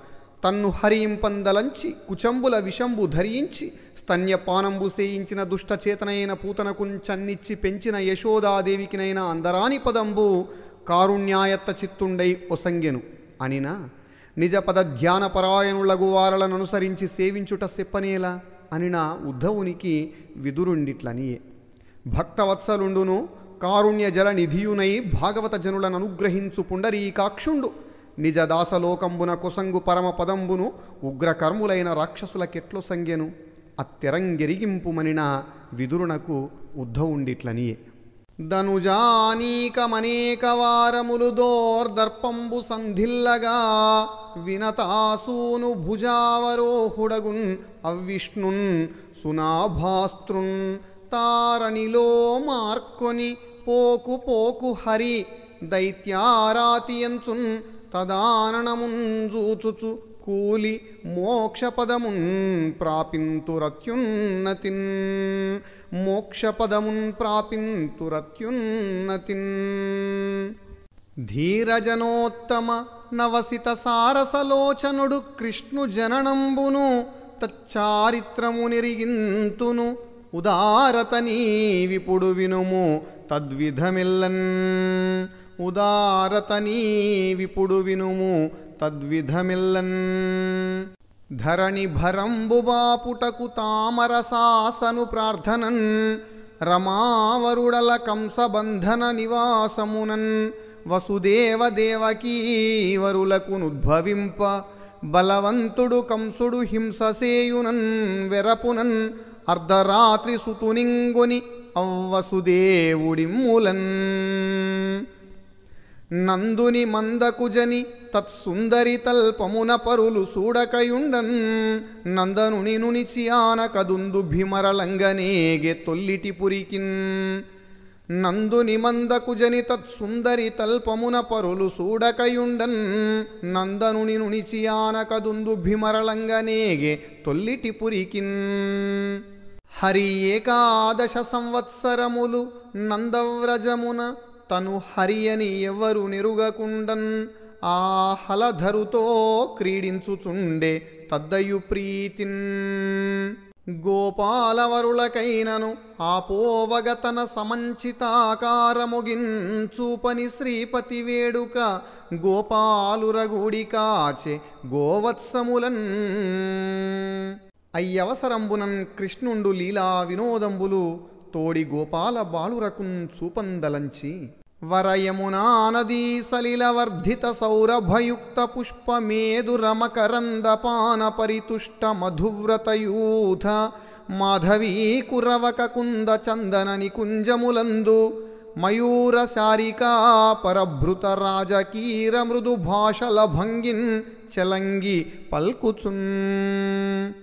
తన్ను హరింపందలంచి కుచంబుల విషంబు ధరించి స్తన్యపానంబు సేయించిన దుష్టచేతనైన పూతనకుంచన్నిచ్చి పెంచిన యశోదాదేవికినైనా అందరాని పదంబు కారుణ్యాయత్త చిత్తుండై ఒసంగెను అనినా నిజ పద ధ్యానపరాయణులగు వారలను అనుసరించి సేవించుట సెప్పనేలా అనినా ఉద్ధవునికి విదురుండిట్లనియే. భక్తవత్సలుండును కారుణ్య జల నిధియునై భాగవత జనులను అనుగ్రహించు పుండరీకాక్షుండు నిజ దాసలోకంబున కొసంగు పరమ పదంబును ఉగ్రకర్ములైన రాక్షసులకెట్లో సంగెను అత్తెరంగెరిగింపుమనిన విదురునకు ఉద్ధవుండిట్లనియే. ధనుజానీకమనేక వారములు దోర్దర్పంబు సంధిల్లగా వినతాసూను భుజావరోహుడగున్ అవిష్ణున్ సునాభాస్త్రున్ తారనిలో మార్కొని పోకు పోకు హరి దైత్యారాతియంచున్ తదాననముంజూచుచు కూలి మోక్షపదమున్ ప్రాపింతురత్యున్నతిన్ మోక్షపదమున్ ప్రాపింతురత్యున్నతిన్. ధీరజనోత్తమ నవసిత సారసలోచనుడు కృష్ణు జననంబును తచ్చారిత్రము నిరిగింతును ఉదారతనీ విపుడు వినుము తద్విధమిల్లన్ ఉదారతనీ విపుడు వినుము తద్విధమిల్లన్. ధరణి భరంబుబాపుటకు తామరసాసను ప్రార్థనన్ రమావరుడల కంసబంధన నివాసమునన్ వసుదేవ దేవకీవరులకు నుద్భవింప బలవంతుడు కంసుడు హింససేయునన్ వెరపునన్ అర్ధరాత్రి సుతునింగుని అవ్వసుదేవుడిమ్ములన్. నందుని మందకుజని తత్సుందరి తల్పమున పరులు సూడకయుండన్ నందనుని నునిచి ఆనకదుందు భీమరలంగనేగే తొల్లిటి పురికిన్. నందుని మందకుజని తత్సుందరి తల్పమున పరులు సూడకయుండన్ నందనుని నునిచి ఆనకదుందు భీమరలంగనేగే తొల్లిటి పురికిన్. హరి ఏకాదశ సంవత్సరములు నందవ్రజమున తను హరియని ఎవరు నిరుగకుండన్ ఆ హలధరుతో క్రీడించుచుండే తద్దయు ప్రీతిన్. గోపాలవరులకైనను ఆపోవగతన సమంచితాకారముగిన్చూపని శ్రీపతి వేడుక గోపాలురగూడి కాచే గోవత్సములన్. అయ్యవసరంబునన్ కృష్ణుండు లీలా వినోదంబులు తోడి గోపాల బాలురకున్ చూపందలంచి వరయమునా నదీ సలిల వర్ధిత సౌరభయుక్త పుష్పమేదు రమకరందపాన పరితుష్ట మధువ్రతయూథ మాధవీ కురవక కుంద చందన నికుంజములందు మయూర శారికా పరభృత రాజకీర మృదు భాషల భంగిన్ చలంగి పల్కుచున్.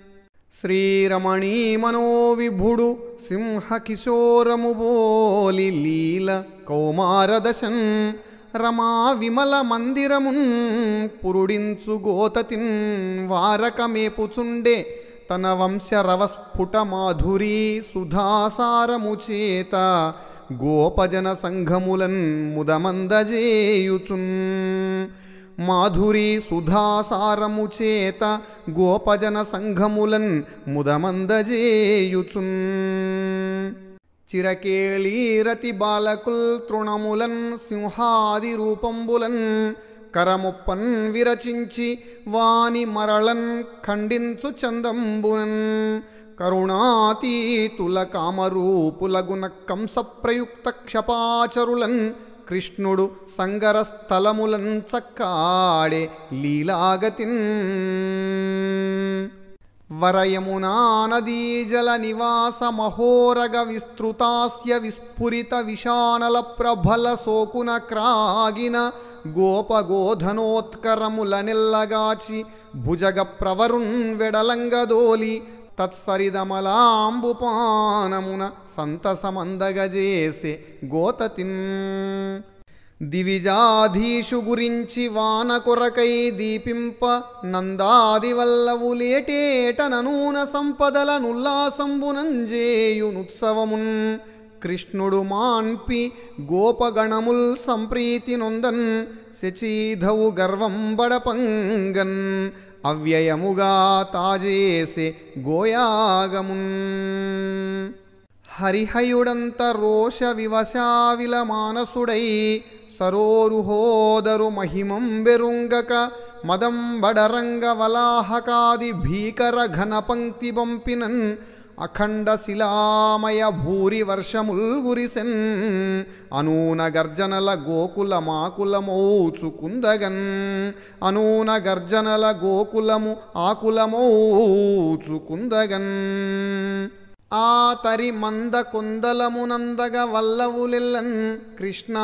శ్రీరమణీ మనోవిభుడు సింహకిశోరము బోలి లీల కౌమారదశన్ రమా విమల మందిరమున్ పురుడించు గోతతిన్ వారకమేపుచుండే తన వంశరవస్ఫుట మాధురీ సుధాసారము చేత గోపజన సంఘములన్ ముదమందజేయుచున్. మాధురీ సుధాసారము చేత గోపజన సంఘములన్ ముదమందజేయుచున్. చిరకేళీరతి బాలకుల్ తృణములన్ సింహాది రూపంబులన్ కరముప్పన్ విరచించి వాని మరళన్ ఖండించు చందంబునన్. కరుణాతీతుల కామరూపులగున కంస ప్రయుక్త క్షపాచరులన్ కృష్ణుడు సంగర స్థలములన్ చక్కాడే లీలాగతిన్. వరయమునా నదీ జల నివాస మహోరగ విస్తృతాస్య విస్ఫురిత విశానల ప్రభల సోకున క్రాగిన గోపగోధనోత్కరముల నెల్లగాచి భుజగ ప్రవరున్ వెడలంగదోలి తత్సరిదమలాంబుపానమున సంతసమందగజేసే గోతతిన్. దివిజాధీషు గురించి వాన కొరకై దీపింప నందాది వల్లవులేటేట ననూన సంపదల నుల్లాసంబునంజేయునుత్సవమున్. కృష్ణుడు మాన్పి గోపగణముల్ సంప్రీతి నొందన్ శచీధవు గర్వం బడపంగన్ అవ్యయముగా తాజేసే గోయాగమున్. హరిహయుడంత రోష వివశావిల మానసుడై సరోరుహోదరు మహిమం బెరుంగక మదంబడరంగ వలాహకాది భీకర ఘన పంక్తి పంపినన్ అఖండ శిలామయ భూరి వర్షముల్ గురిసెన్. అనూన గర్జనల గోకుల మాకులమౌచుకుందగన్. అనూన గర్జనల గోకులము ఆకులమౌచుకుందగన్. ఆ తరి మంద కొందలమునందగ వల్లవులెల్లన్ కృష్ణ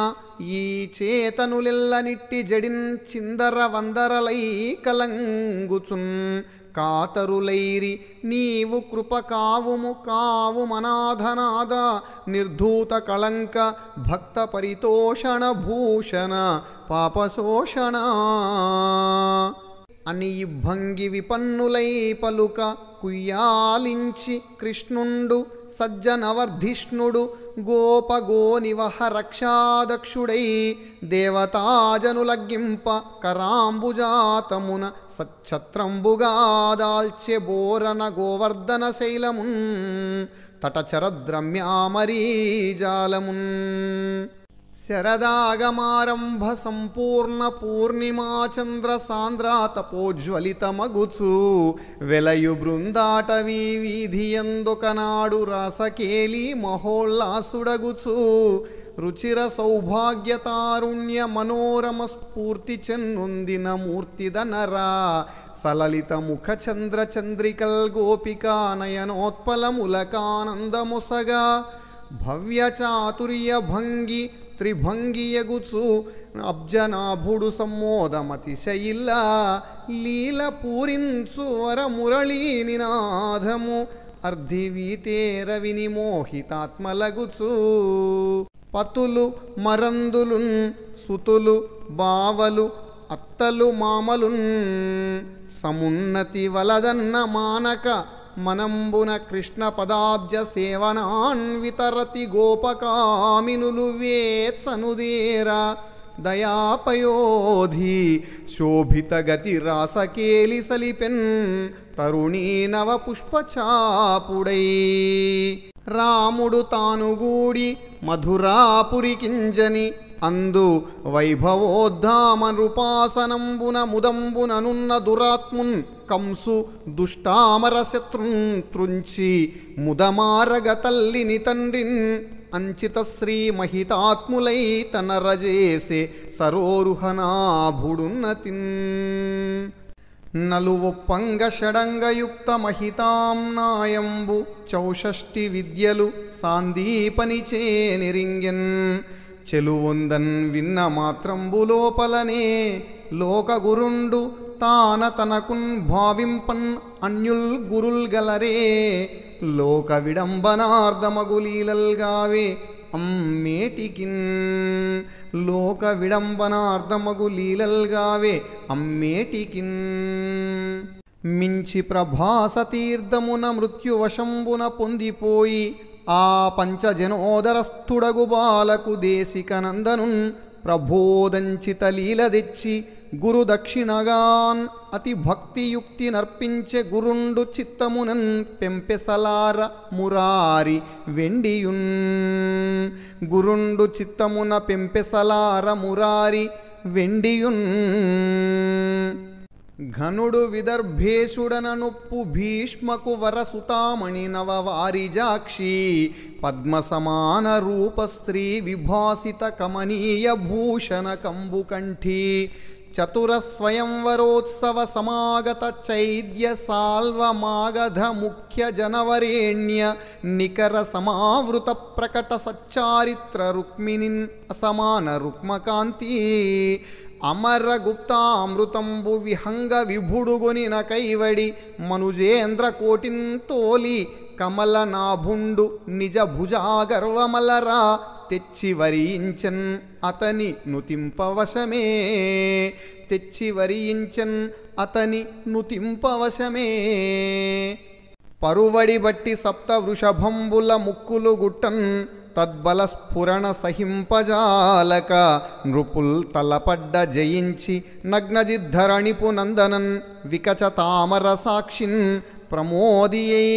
ఈ చేతనులెల్లనిట్టి జడిన్ చిందర వందరలై కలంగుచున్. కాతరులైరి నీవు కృప కావుము కావు మనాధనాద నిర్ధూత కళంక భక్త పరితోషణ భూషణ పాపశోషణ అని భంగి విపన్నులై పలుక కుయ్యాలించి కృష్ణుండు సజ్జనవర్ధిష్ణుడు గోపగోనివహ రక్షాదక్షుడై దేవతాజనులగ్గింప కరాంబుజాతమున సచ్చత్రంబుగా దాల్చె బోరన గోవర్ధన శైలమున్ తటచరద్రమ్యామరీజాలమున్. శరదాగమారంభ సంపూర్ణ పూర్ణిమా చంద్ర సాంద్రాతపోజ్వలితమగుచు వెలయు బృందాటవీ వీధియందొకనాడు రాసకేలి మహోల్లాసుడగుచు రుచిర సౌభాగ్య తారుణ్య మనోరమ స్ఫూర్తి చెన్నొందిన మూర్తిదనరా సలలిత ముఖ చంద్ర చంద్రికల్ గోపికా నయనోత్పలములకానందమొసగా భవ్య చాతుర్య భంగి త్రిభంగియగుచు అబ్జనాభుడు సమ్మోదమతిశయిల్ల లీల పూరించు వర మురళీ నినాదము అర్ధివీతేర వినిమోహితాత్మలగుచు. పతులు మరందులున్ సుతులు బావలు అత్తలు మామలున్ సమున్నతి వలదన్న మానక మనంబున కృష్ణ పదాబ్జ సేవనాన్వితరతి గోపకామినులు వేత్సనుదేరా దయాపయోధి శోభిత గతి రాసకేలి సలిపెన్ తరుణీ నవ పుష్పచాపుడై. రాముడు తానుగూడి మధురాపురికింజని అందు వైభవోద్ధామ నృపాసనంబున ముదంబుననున్న దురాత్మున్ కంసు దుష్టామర శత్రున్ త్రుంచి ముదమారగ తల్లిని తండ్రిన్ అంచిత శ్రీ మహితాత్ములై తనరజేసే సరోరుహనాభుడున్నతిన్. నలువొప్పంగ షడంగయుక్త మహితాం నాయంబు చౌషష్టి విద్యలు సాందీపనిచే నిరింగెన్ చెలువొందన్ విన్న మాత్రంబు లోపలనే లోకగురుండు తాన తనకున్ భావింపన్ అన్యుల్ గురుల్ గలరే లోక విడంబనార్ధమగులీలల్గావే అమ్మేటికిన్. లోక విడంబనార్థమగు లీలల్గావే అమ్మేటికిన్ మించి ప్రభాస తీర్థమున మృత్యువశంబున పొందిపోయి ఆ పంచజనోదరస్థుడగు బాలకు దేశికనందనున్ ప్రబోధంచిత లీల తెచ్చి గురు దక్షిణగాన్ అతి భక్తియుక్తి నర్పించే గురుండు చిత్తమునన్ పెంపెసలార మురారి వెండియున్ గురుండు చిత్తమున పెంపెసలార మురారి వెండియున్ ఘనుడు విదర్భేశుడననుప్పు భీష్మకు వరసుతామణి నవవారిజాక్షి పద్మసమాన రూప స్త్రీ విభాసిత కమనీయ భూషణ కంబుకంఠి చతుర స్వయంవరోత్సవ సమాగత చైద్య సాల్వమాగధ ముఖ్య జనవరేణ్య నికర సమావృత ప్రకట సచ్చారిత్ర రుక్మిణిన్ అసమాన రుక్మకాంతి అమర గుప్తామృతంబు విహంగ విభుడుగొనిన కైవడి మనుజేంద్ర కోటిన్ తోలి కమల నాభుండు నిజ భుజాగర్వమలరా తెచ్చి వరించన్ అతని నుతింపవశమే తెచ్చి వరించన్ అతని నుతింపవశమే పరువడి బట్టి సప్త వృషభంబుల ముక్కులు గుట్టన్ తద్బల స్ఫురణ సహింపజాలక నృపుల్ తలపడ్డ జయించి నగ్నజిద్ధరణిపు నందనన్ వికచ తామర సాక్షిన్ ప్రమోదియై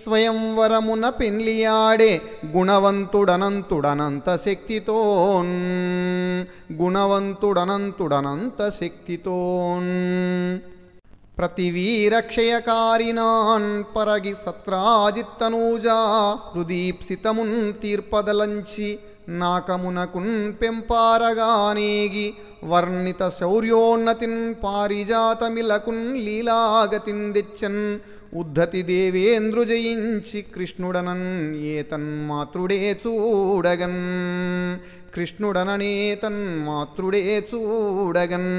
స్వయంవరమున పెళ్లియాడే గుణవంతుడనంతుడనంత శక్తితోన్ గుణవంతుడనంతుడనంత శక్తితోన్ ప్రతివీరక్షయకారినాన్ పరగి సత్రాజిత్తనూజా హృదీప్సితమున్ తీర్పదలంచి నాకమునకున్ పెంపారగానేగి వర్ణిత శౌర్యోన్నతిన్ పారిజాతమిలకున్ లీలాగతిన్ దెచ్చన్ ఉద్ధతి దేవేంద్రు జయించి కృష్ణుడనన్ ఏతన్మాతృడే చూడగన్ కృష్ణుడననేతన్ మాతృడే చూడగన్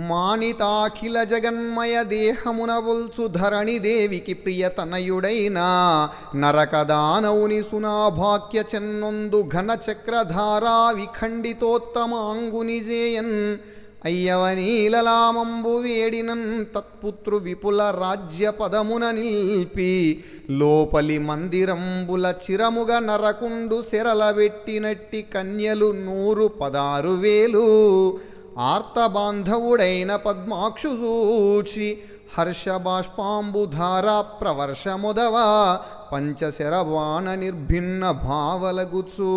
మానితాఖిల జగన్మయ దేహమున వొల్సు ధరణి దేవికి ప్రియతనయుడైన నరకదానవుని సునాభాక్య చెన్నొందు ఘన చక్రధారా విఖండితోత్తమాంగునిజేయన్ అయ్యవనీలలామంబు వేడినన్ తత్పుత్రు విపుల రాజ్య పదమున నిల్పి లోపలి మందిరంబుల చిరముగ నరకుండు సెరలబెట్టినట్టి కన్యలు 116,000 ఆర్తబాంధవుడైన పద్మాక్షు చూచి హర్షబాష్పాంబుధారా ప్రవర్షముదవ పంచశరబాణ నిర్భిన్న భావలగుచు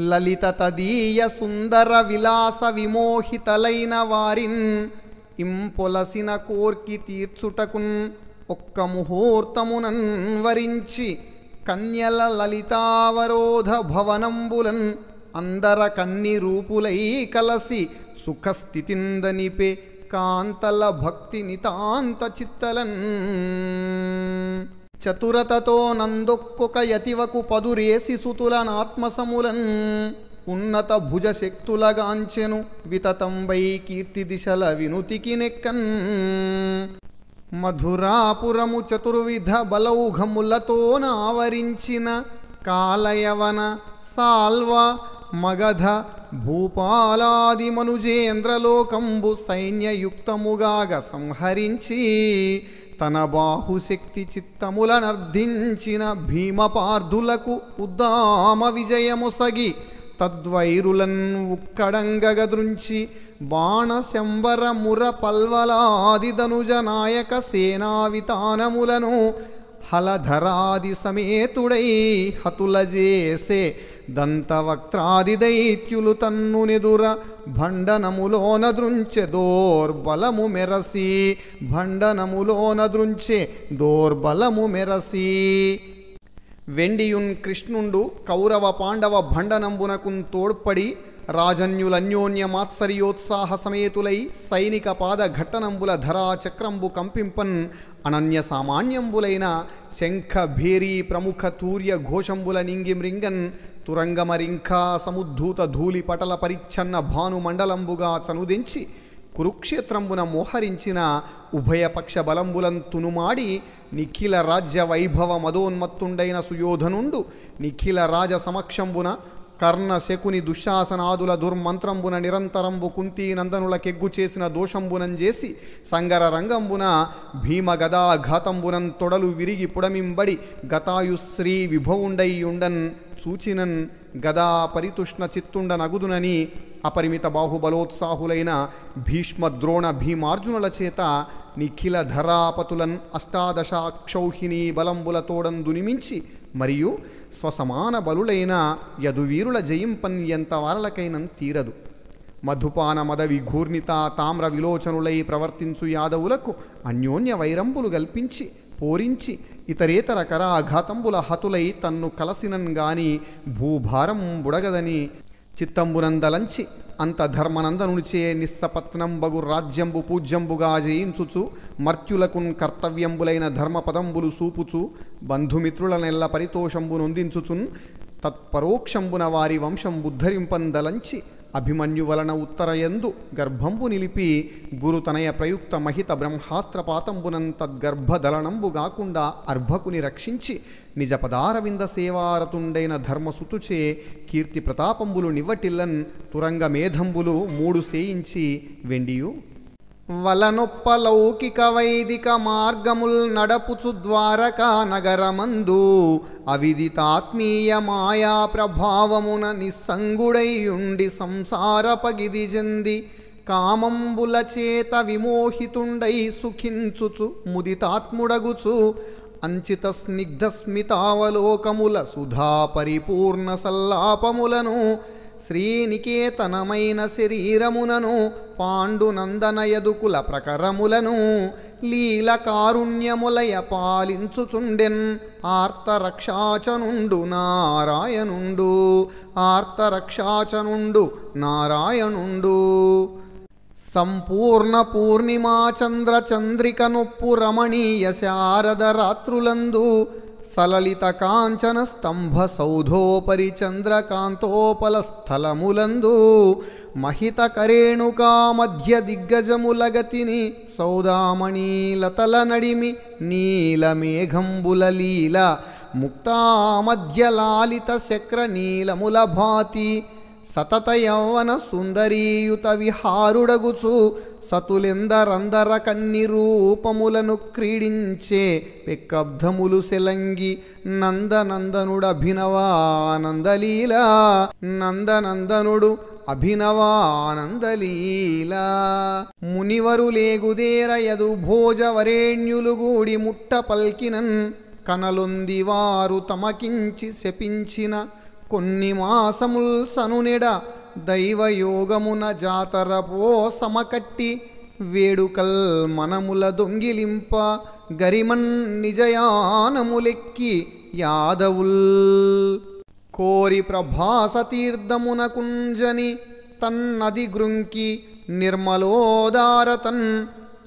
లలిత తదీయ సుందర విలాస విమోహితలైన వారిన్ ఇంపొలసిన కోర్కి తీర్చుటకున్ ఒక్క ముహూర్తమునన్ వరించి కన్యల లలితావరోధ భవనంబులన్ అందర కన్ని రూపులై కలసి సుఖస్థితిందనిపే కాంతల భక్తి నితాంత చిత్తలన్ చతురతతో నందొక్కొక యతివకు పదురేసి సుతులనాత్మసములన్ ఉన్నత భుజశక్తులగాంచెను వితతంబై కీర్తి దిశల వినుతికి నెక్కన్ మధురాపురము చతుర్విధ బలౌఘములతో నావరించిన కాలయవన సాల్వ మగధ భూపాలాది మనుజేంద్రలోకంబు సైన్యయుక్తముగాగ సంహరించి తన బాహుశక్తి చిత్తములనర్ధించిన భీమపార్థులకు ఉద్దామ విజయముసగి తద్వైరులన్ ఉక్కడంగగదృంచి బాణశంబర ముర పల్వలాది ధనుజ నాయక సేనావితానములను హలధరాది సమేతుడై హతులజేసే దంతవక్త్రాది దైత్యులు తన్నునెదుర భండనములోన దృంచె దోర్బలము మెరసి భండనములోన దృంచె దోర్బలము మెరసి వెండియున్ కృష్ణుండు కౌరవ పాండవ భండనంబునకున్ తోడ్పడి రాజన్యులన్యోన్య మాత్సర్యోత్సాహ సమేతులై సైనిక పాద ఘట్టనంబుల ధరా చక్రంబు కంపింపన్ అనన్య సామాన్యంబులైన శంఖ భేరీ ప్రముఖ తూర్య ఘోషంబుల నింగి మృంగన్ తురంగమరింఖా సముద్ధూత ధూళి పటల పరిచ్ఛన్న భానుమండలంబుగా చనుదించి కురుక్షేత్రంబున మోహరించిన ఉభయపక్ష బలంబులం తునుమాడి నిఖిల రాజ్య వైభవ మదోన్మత్తుండైన సుయోధనుండు నిఖిల రాజ సమక్షంబున కర్ణ శకుని దుశ్శాసనాదుల దుర్మంత్రంబున నిరంతరంబు కుంతీ నందనుల కెగ్గు చేసిన దోషంబునం చేసి సంగర రంగంబున భీమ గదా ఘాతంబునన్ తొడలు విరిగి పుడమింబడి గతాయుశ్రీ విభవుండైయుండన్ సూచినన్ గదా పరితుష్ణ చిత్తుండ నగుదునని అపరిమిత బాహుబలోత్సాహులైన భీష్మ ద్రోణ భీమార్జునుల చేత నిఖిల ధరాపతులన్ అష్టాదశాక్షౌహిణీ బలంబులతోడం దునిమించి మరియు స్వసమాన బలులైన యదువీరుల జయింపన్ ఎంత వారలకైనం తీరదు. మధుపాన మద విఘూర్ణిత తామ్ర విలోచనులై ప్రవర్తించు యాదవులకు అన్యోన్య వైరంబులు గల్పించి పోరించి ఇతరేతర కరాఘాతంబుల హతులై తన్ను కలసినన్ గాని భూభారం బుడగదని చిత్తంబునందలంచి అంత ధర్మనందనునిచే నిస్సపత్నంబగు రాజ్యంబు పూజ్యంబుగా జయించుచు మర్త్యులకున్ కర్తవ్యంబులైన ధర్మపదంబులు సూపుచు బంధుమిత్రులనెల్ల పరితోషంబు నొందించుచున్ తత్పరోక్షంబున వారి వంశం ఉద్ధరింపందలంచి అభిమన్యు వలన ఉత్తరయందు గర్భంబు నిలిపి గురుతనయ ప్రయుక్త మహిత బ్రహ్మాస్త్రపాతంబునం తద్గర్భదలనంబు గాకుండా అర్భకుని రక్షించి నిజ పదారవింద సేవారతుండైన ధర్మసుతుచే కీర్తి ప్రతాపంబులు నివ్వటిల్లన్ తురంగ మేధంబులు 3 సేయించి వెండియు వలనొప్ప లౌకిక వైదిక మార్గముల్ నడపుచు ద్వారకా నగరమందు అవిదితాత్మీయ మాయా ప్రభావమున నిస్సంగుడైయుండి సంసార పగిది జంది కామంబుల చేత విమోహితుండై సుఖించుచు ముదితాత్ముడగుచు అంచిత స్నిగ్ధ స్మితావలోకముల సుధా పరిపూర్ణ సల్లాపములను శ్రీనికేతనమైన శరీరమునను పాండునందన యదుకుల ప్రకరములను లీల కారుణ్యములయ పాలించుచుండెన్ ఆర్తరక్షాచనుండు నారాయణుండు ఆర్తరక్షాచనుండు నారాయణుండు సంపూర్ణ పూర్ణిమా చంద్ర చంద్రిక నొప్పు రమణీయ శారద రాత్రులందు సలలిత కాంచన స్తంభ సౌధోపరి చంద్రకాంతోపల స్థలములందు మహిత కరేణుకా మధ్య దిగ్గజములగతిని సౌదామణీలతల నడిమి నీలమేఘంబుల లీల ముక్తామధ్య లాలిత శక్ర నీలముల భాతి సతత యౌవన సుందరీయుత విహారుడగుచు సతులెందరందర కన్ని రూపములను క్రీడించే పెక్కబ్ధములు సెలంగి నందనందనుడభినవానందలీల నందనందనుడు అభినవానందలీలా మునివరులేగుదేర యదు భోజవరేణ్యులు గూడి ముట్ట పల్కినన్ కనలొందివారు తమకించి శపించిన కొన్ని మాసముల్ సనునెడ దైవయోగమున జాతరపో సమకట్టి వేడుకల్ మనముల దొంగిలింప గరిమన్ నిజయానములెక్కి యాదవుల్ కోరి ప్రభాస తీర్థమున కుంజని తన్నది గృంకి నిర్మలోదారతన్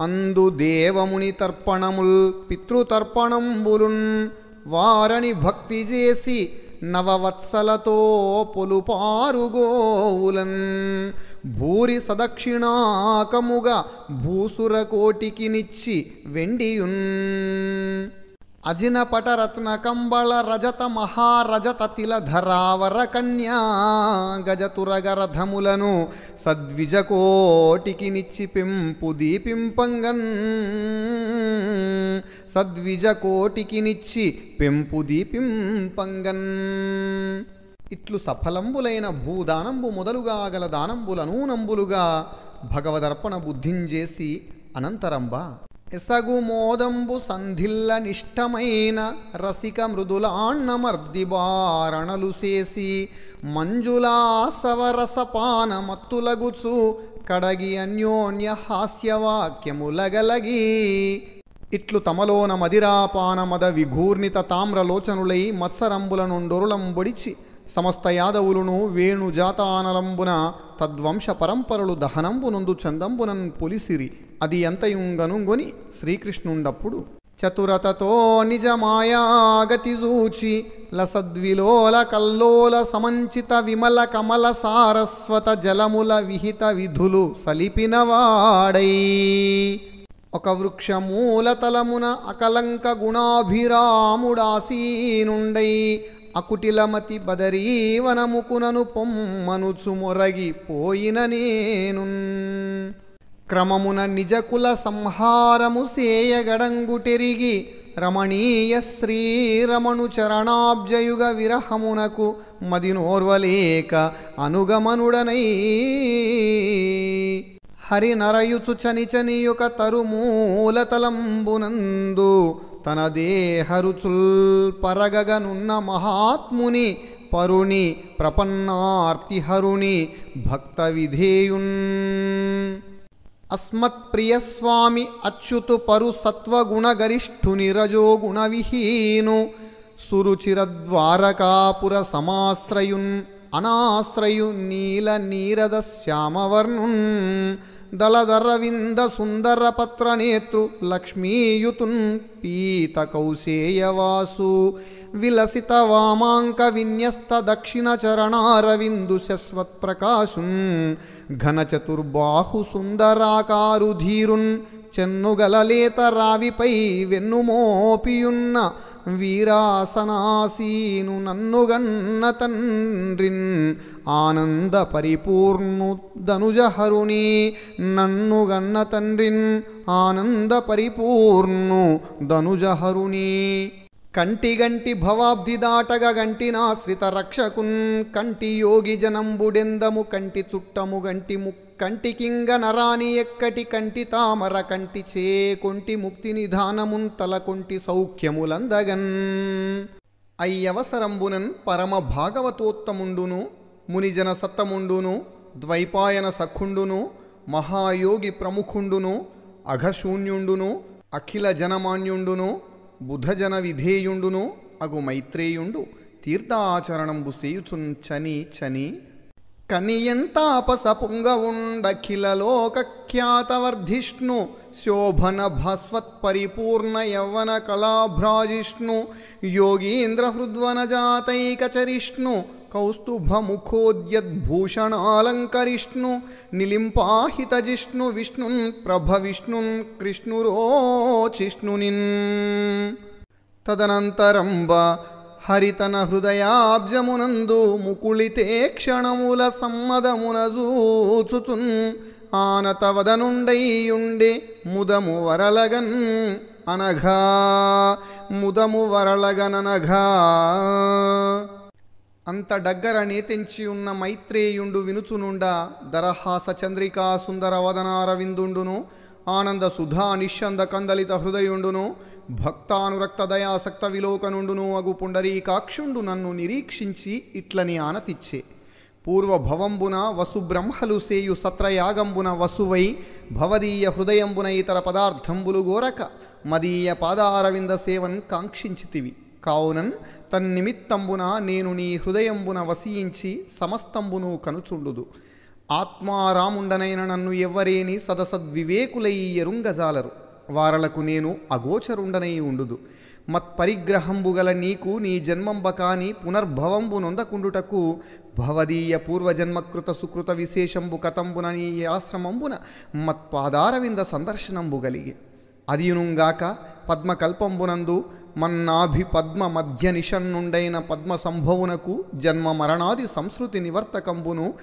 అందు దేవముని తర్పణముల్ పితృతర్పణంబులున్ వారని భక్తి చేసి నవవత్సలతో పొలుపారుగోవులన్ భూరి సదక్షిణాకముగా భూసురకోటికి నిచ్చి వెండియున్ అజిన పటరత్న కంబళ రజత మహారజత తిలధరావర కన్యా గజతురగరథములను సద్విజకోటికి నిచ్చి పెంపు దీపింపంగన్ సద్విజకోటికి నిచ్చి పెంపు దీపింపంగన్ ఇట్లు సఫలంబులైన భూదానంబు మొదలుగా గల దానంబులనూనంబులుగా భగవదర్పణ బుద్ధింజేసి అనంతరంబ ఎసగు మోదంబు సంధిల్ల నిష్టమైన రసిక మృదులాన్నమర్దిబారణలు చేసి మంజులాసవరసపాన మత్తులగుచు కడగి అన్యోన్య హాస్యవాక్యములగలగి ఇట్లు తమలోన మదిరాపాన మద విఘూర్ణిత తామ్రలోచనులై మత్సరంబులనుండొరులంబొడిచి సమస్త యాదవులను వేణు జాతానలంబున తద్వంశ పరంపరలు దహనంబునందు చందంబునన్ పొలిసిరి అది ఎంతయుంగనుంగొని శ్రీకృష్ణుండప్పుడు చతురతతో నిజమాయాగతి చూచి లసద్విలోల కల్లోల సమంచిత విమల కమల సారస్వత జలముల విహిత విధులు సలిపినవాడై ఒక వృక్షమూలతలమున అకలంక గుణాభిరాముడాసీనుండై అకుటిలమతి బదరీవనముకునను పొమ్మనుచు మొరగి పోయిన నేను క్రమమున నిజకుల సంహారము సేయగడంగుటెరిగి రమణీయ శ్రీరమణు చరణాబ్జయుగ విరహమునకు మదినోర్వలేక అనుగమనుడనై హరినరయుచు చనిచనియుక తరుమూలతలంబునందు తన దేహరుచుల్ పరగగనున్న మహాత్ముని పరుని ప్రపన్నార్తిహరుని భక్త విధేయున్ అస్మత్ప్రియస్వామి అచ్యుతు పరు సత్వగుణగరిష్ఠుని రజోగుణ విహీను సురుచిరద్వారకాపుర సమాశ్రయున్ అనాశ్రయు నీల నీరద శ్యామవర్ణున్ దళదరవింద సుందర పత్రనేతృ లక్ష్మీయుతున్ పీత కౌశేయవాసు విలసిత వామాంక విన్యస్త దక్షిణ చరణారవిందు శశ్వత్ప్రకాశున్ ఘన చతుర్బాహు సుందరాకారు ధీరున్ చెన్నుగలలేత రావిపై వెన్నుమోపియున్న వీరాసనాసీను నన్నుగన్న తండ్రిన్ ఆనంద పరిపూర్ణు ధనుజహరుని నన్నుగన్న తండ్రిన్ ఆనంద పరిపూర్ణు ధనుజహరుని కంటిగంటి భవాబ్ది దాటగ గంటినాశ్రిత రక్షకున్ కంటి యోగి జనంబుడెందము కంటి చుట్టము గంటి కంటికింగ నరాని ఎక్కటి కంటి తామర కంటి చేకొంటి ముక్తి నిధానమున్ తలకొంటి సౌఖ్యములందగన్ అయ్యవసరంబునన్ పరమ భాగవతోత్తముండును మునిజన సత్తముండును ద్వైపాయన సఖుండును మహాయోగి ప్రముఖుండును అఘశూన్యుండును అఖిల జనమాన్యుండును బుధజన విధేయుండును అగు మైత్రేయుండు తీర్థాచరణంబు సేయుచున్ చని చని కనియంతాపస పుంగవుండఖిలలోక ఖ్యాతవర్ధిష్ణు శోభన భాస్వత్ పరిపూర్ణ యవ్వన కళాభ్రాజిష్ణు యోగీంద్ర హృద్వన జాతైకచరిష్ణు కౌస్తుభముఖోద్యద్భూషణాలంకరిష్ణు నిలింపాహితజిష్ణు విష్ణున్ ప్రభ విష్ణున్ కృష్ణురోచిష్ణునిన్ తదనంతరంబ హరితన హృదయాబ్జమునందు ముకుళితే క్షణముల సమ్మదమున జూచుచున్ ఆనతవదనుండైయుండే ముదము వరలగన్ అనఘా ముదము వరలగననఘా అంత డగ్గర నేతెంచి ఉన్న మైత్రేయుండు వినుచునుండా దరహాస చంద్రికా సుందర వదనారవిందుండును ఆనంద సుధా నిశ్చంద కందలిత హృదయుండును భక్తానురక్త దయాసక్త విలోకనుండును అగు పుండరీకాక్షుండు నన్ను నిరీక్షించి ఇట్లని ఆనతిచ్చే పూర్వభవంబున వసుబ్రహ్మలు సేయు సత్రయాగంబున వసువై భవదీయ హృదయంబున ఇతర పదార్థంబులు గోరక మదీయ పాదారవింద సేవన్ కాంక్షించితివి కావునన్ తన్నిమిత్తంబున నేను నీ హృదయంబున వసించి సమస్తంబును కనుచుండుదు ఆత్మారాముండనైన నన్ను ఎవ్వరేని సదసద్వివేకులై ఎరుంగజాలరు వారలకు నేను అగోచరుండనై ఉండుదు మత్పరిగ్రహంబు గల నీకు నీ జన్మంబ కాని పునర్భవంబు నొందకుండుటకు భవదీయ పూర్వజన్మకృత సుకృత విశేషంబు కతంబున నీ ఆశ్రమంబున మత్పాదారవింద సందర్శనంబు గలిగే అదియునుగాక పద్మకల్పంబునందు మన్నాభి పద్మ మధ్య నిషన్నుండైన పద్మ సంభవునకు జన్మ మరణాది సంస్కృతి నివర్తకంబును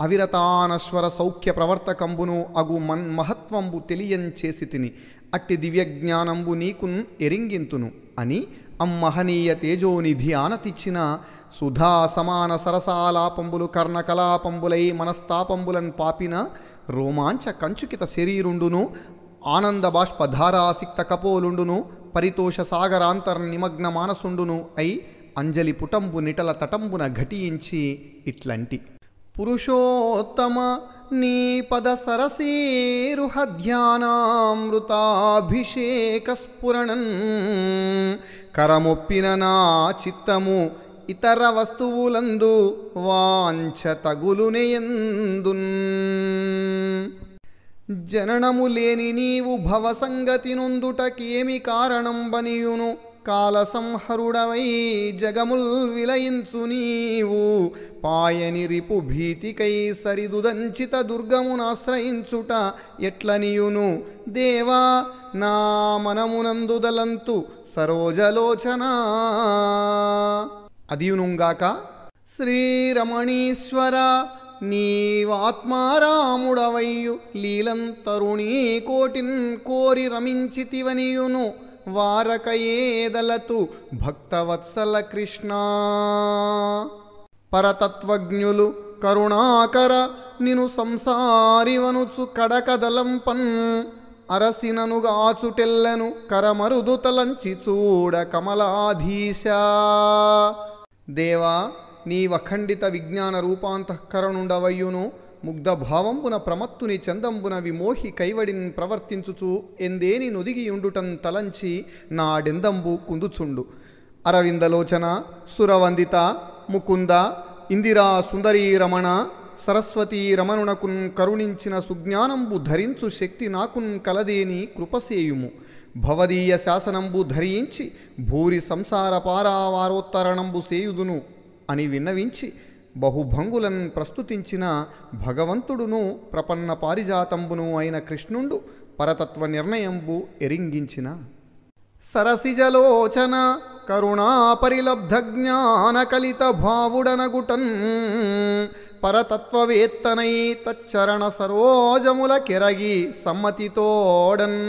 అవిరతానశ్వర సౌఖ్య ప్రవర్తకంబును అగు మహత్వంబు తెలియంచేసి తిని అట్టి దివ్యజ్ఞానంబు నీకున్ ఎరింగింతును అని అమ్మహనీయ తేజోనిధి ఆనతిచ్చిన సుధా సమాన సరసాలాపంబులు కర్ణకలాపంబులై మనస్తాపంబులన్ పాపిన రోమాంచ కంచుకిత శరీరుండును ఆనంద బాష్పధారాసిక్త కపోలుండును పరితోష సాగరాంతర్నిమగ్న మానసుండును అయి అంజలి పుటంబు నిటల తటంబున ఘటించి ఇట్లంటి పురుషోత్తమ నీ పద సరసీరుహ ధ్యానామృతాభిషేక స్ఫురణన్ కరమొప్పిన నా చిత్తము ఇతర వస్తువులందు వాంఛ తగులునెయందున్ జననము లేని నీవు భవసంగతి నొందుటకేమి కారణం బనియును కాల సంహరుడవై జగముల్ విలయించు నీవు పాయని రిపు భీతికై సరిదుదంచిత దుర్గమునాశ్రయించుట ఎట్లనియును దేవా నా మనమునందుదలంతు సరోజలోచన అదియునుగాక శ్రీరమణీశ్వర నీవాత్మారాముడవయ్యు లీలం తరుణీ కోటిన్ కోరి రమించితివనియును వారకయేదలతు భక్తవత్సల కృష్ణ. పరతత్వజ్ఞులు కరుణాకర నిను సంసారివనుచు కడకదలంపన్ అరసిననుగాచుటెల్లను కరమరుదు తలంచి చూడ కమలాధీశ. దేవా నీవఖండిత విజ్ఞాన రూపాంతఃకరణుండవయ్యును ముగ్ధభావంబున ప్రమత్తుని చందంబున విమోహి కైవడిన్ ప్రవర్తించుచు ఎందేని నొదిగియుండుటన్ తలంచి నాడెందంబు కుందుచుండు. అరవిందలోచన సురవందిత ముకుంద ఇందిరా సుందరీ రమణ సరస్వతీ రమణునకున్ కరుణించిన సుజ్ఞానంబు ధరించు శక్తి నాకున్ కలదేని కృపసేయుము. భవదీయ శాసనంబు ధరించి భూరి సంసార పారావారోత్తరణంబు సేయుదును అని విన్నవించి బహుభంగులను ప్రస్తుతించిన భగవంతుడును ప్రపన్న పారిజాతంబును అయిన కృష్ణుండు పరతత్వ నిర్ణయంబు ఎరింగించిన. సరసిజలోచన కరుణాపరిలబ్ధ జ్ఞానకలిత భావుడనగుటన్ పరతత్వవేత్తనై తచ్చరణ సరోజముల కెరగి సమ్మతితోడన్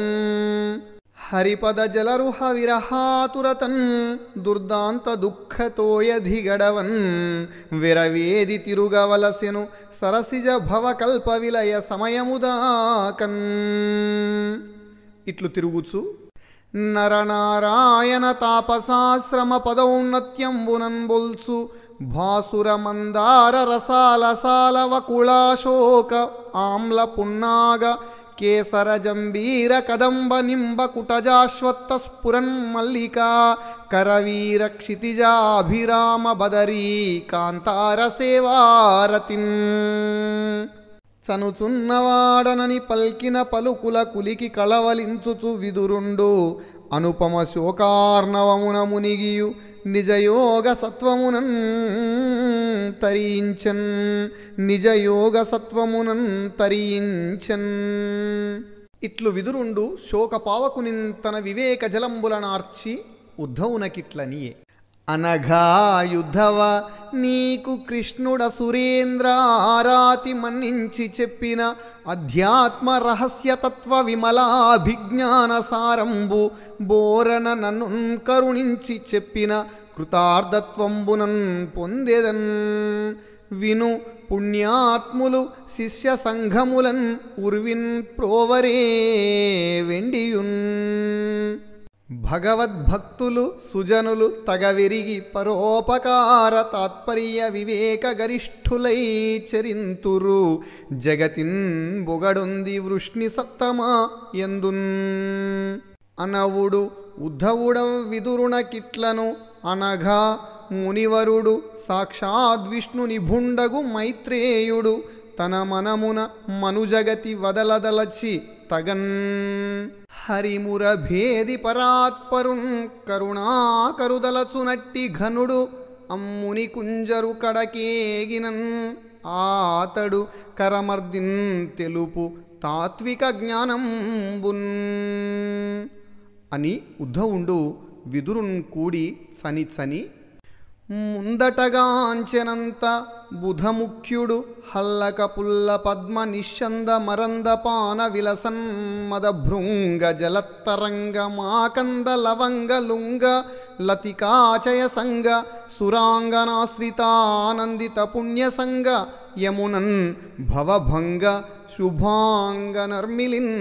హరిపద జలరుహ విరహాతురతన్ దుర్దాంత దుఃఖతోయధిగడవన్ విరవేది తిరుగవలసెను సరసిజ భవకల్ప విలయ సమయముదాకన్. ఇట్లు తిరుగుచు నరనారాయణ తాపసాశ్రమ పదౌన్నత్యంబునన్ బొల్సు భాసుర మందార రసాలసాల వకుళాశోక ఆమ్ల పున్నాగ కేసర జంబీర కదంబ నింబ కుటజాశ్వత్థ స్ఫురన్ మల్లికా కరవీర క్షితిజాభిరామ బదరీ కాంతార సేవారతిన్. చనుచున్నవాడనని పల్కిన పలుకుల కులికి కళవలించుచు విదురుండు అనుపమ శోకార్ణవమున మునిగియు నిజయోగ సత్వమునన్ తరించన్ నిజయోగ సత్వమునన్ తరించన్. ఇట్లు విదురుండు శోకపావకునిన్ తన వివేక జలంబులనార్చి ఉద్ధవునకిట్లనియే. అనఘా యుద్ధవ నీకు కృష్ణుడ సురేంద్రారాతి మన్నించి చెప్పిన అధ్యాత్మ రహస్యతత్వ విమలాభిజ్ఞాన సారంబు బోరన నన్ను కరుణించి చెప్పిన కృతార్థత్వంబునన్ పొందెదన్. విను పుణ్యాత్ములు శిష్య సంఘములన్ ఉర్విన్ ప్రోవరే వెండియున్. భగవద్భక్తులు సుజనులు తగవిరిగి పరోపకార తాత్పర్య వివేక గరిష్ఠులై చరింతురు జగతిన్ బొగడుంది వృష్ణి సత్తమా ఎందున్. అనవుడు ఉద్ధవుడ విదురునకిట్లను అనఘా మునివరుడు సాక్షాద్విష్ణుని భుండగు మైత్రేయుడు తన మనమున మనుజగతి వదలదలచి తగన్. హరిముర భేది పరాత్పరున్ కరుణాకరుదలచునట్టి ఘనుడు అమ్ముని కుంజరు కడకేగినన్ ఆతడు కరమర్దిన్ తెలుపు తాత్విక జ్ఞానంబున్ అని ఉద్ధవుండు విదురున్ కూడి సని ముందటగాంచెనంత బుధముఖ్యుడు హల్లక పుల్ల పద్మ నిశ్చంద మరంద పాన విలసన్ మద భృంగ జలత్తరంగ మాకంద లవంగ లుంగ లతికాచయ సంగ సురాంగనాశ్రితానందిత పుణ్య సంగ యమునన్ భవభంగ శుభాంగ నర్మిలిన్.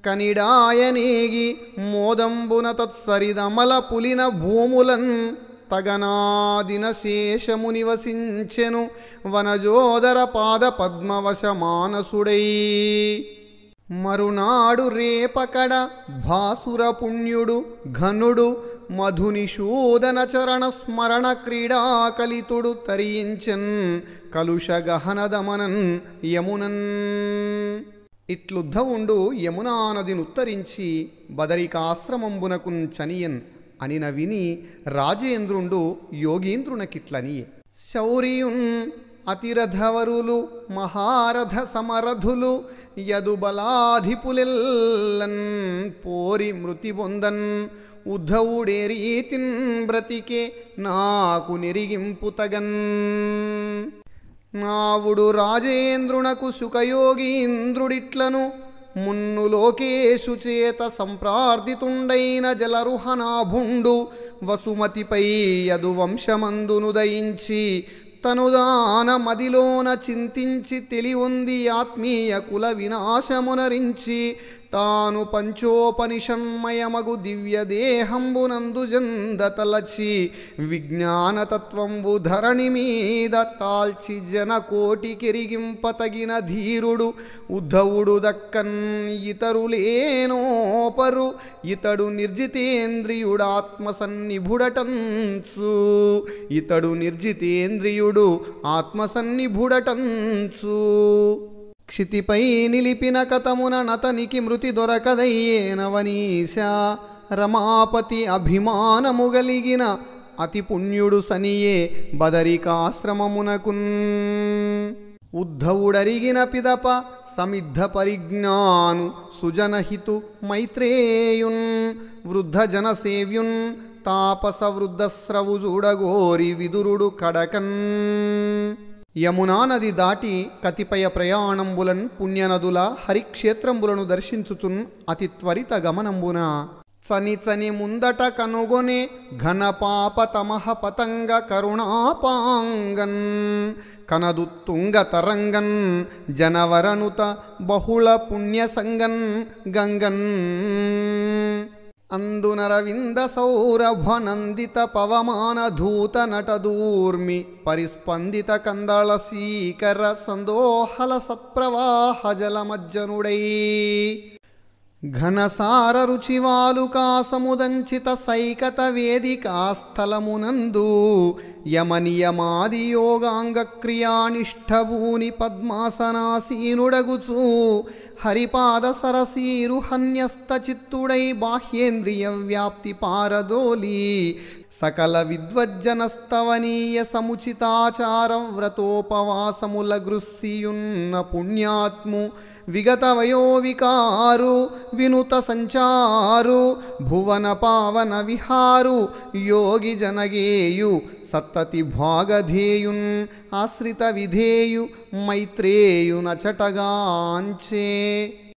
కనిడాయనేగి మోదంబున తత్సరిదమల పులిన భూములన్ తగనాదిన శేషము నివసించెను వనజోదర పాద పద్మవశ మానసుడై. మరునాడు రేపకడ భాసుర పుణ్యుడు ఘనుడు మధునిషూదన చరణ స్మరణ క్రీడాకలితుడు తరించెన్ కలుష గహన దమనన్ యమునన్. ఇట్లుద్ధవుండు యమునా నదిని ఉత్తరించి బదరికాశ్రమంబునకున్ చనియన్ అనిన విని రాజేంద్రుండు యోగీంద్రునకిట్లనియే. శౌరియున్ అతిరథవరులు మహారథ సమరథులు యదుబలాధిపులెల్లన్ పోరి మృతి పొందన్ ఉద్ధవుడే రీతిన్ బ్రతికే నాకు నెరిగింపు తగన్. నావుడు రాజేంద్రునకు సుఖయోగి ఇంద్రుడిట్లను మున్ను లోకేశు చేత సంప్రార్థితుండైన జలరుహనాభుండు వసుమతిపై యదు వంశమందును దయించి తనుదాన మదిలోన చింతించి తెలివొంది ఆత్మీయ కుల వినాశమునరించి తాను పంచోపనిషన్మయమగు దివ్యదేహంబునందు జందతలచి విజ్ఞానతత్వంబు ధరణి మీద తాల్చి జనకోటికెరిగింపతగిన ధీరుడు ఉద్ధవుడు దక్కన్. ఇతరులేనోపరు ఇతడు నిర్జితేంద్రియుడాత్మసన్నిభుడటంచు. ఇతడు నిర్జితేంద్రియుడు ఆత్మసన్నిభుడటంచు. క్షితిపై నిలిపిన కతమున నతనికి మృతి దొరకదయ్యేనవనీశ. రమాపతి అభిమానము గలిగిన అతి పుణ్యుడు సనియే బదరికాశ్రమమునకున్. ఉద్ధవుడరిగిన పిదప సమిద్ధ పరిజ్ఞాను సుజనహితు మైత్రేయున్ వృద్ధ జనసేవ్యున్ తాపస వృద్ధస్రవు చూడగోరి విదురుడు కడకన్. యమునా నది దాటి కతిపయ ప్రయాణంబులన్ పుణ్యనదుల హరిక్షేత్రంబులను దర్శించుచున్ అతి త్వరిత గమనంబున చని చని ముందట కనుగొనే ఘనపాప తమహ పతంగ కరుణాపాంగన్. కనదు తుంగ తరంగన్ జనవరనుత బహుళ పుణ్యసంగన్ గంగన్. అందునరవింద సౌరభనందిత పవమాన ధూత నటదూర్మి పరిస్పందిత కందళ సీకర సందోహల సత్ప్రవాహ జలమజ్జనుడై ఘనసార రుచివాలుకాసముదంచిత సైకత వేదికాస్థలమునందు యమనియమాది యోగాంగ క్రియానిష్టభూని పద్మాసనాసీనుడగుచు హరిపాద సరసీరు హన్యస్త చిత్తుడై బాహ్యేంద్రియ వ్యాప్తి పారదోలి సకల విద్వజ్జనస్తవనీయ సముచితాచార వ్రతోపవాసముల గృస్సియున్న పుణ్యాత్ము విగత వయోవికారు వినుత సంచారు భువన పావన విహారు యోగి జనగేయు సత్తతి భాగధేయున్ ఆశ్రిత విధేయు మైత్రేయునచటగాంచే.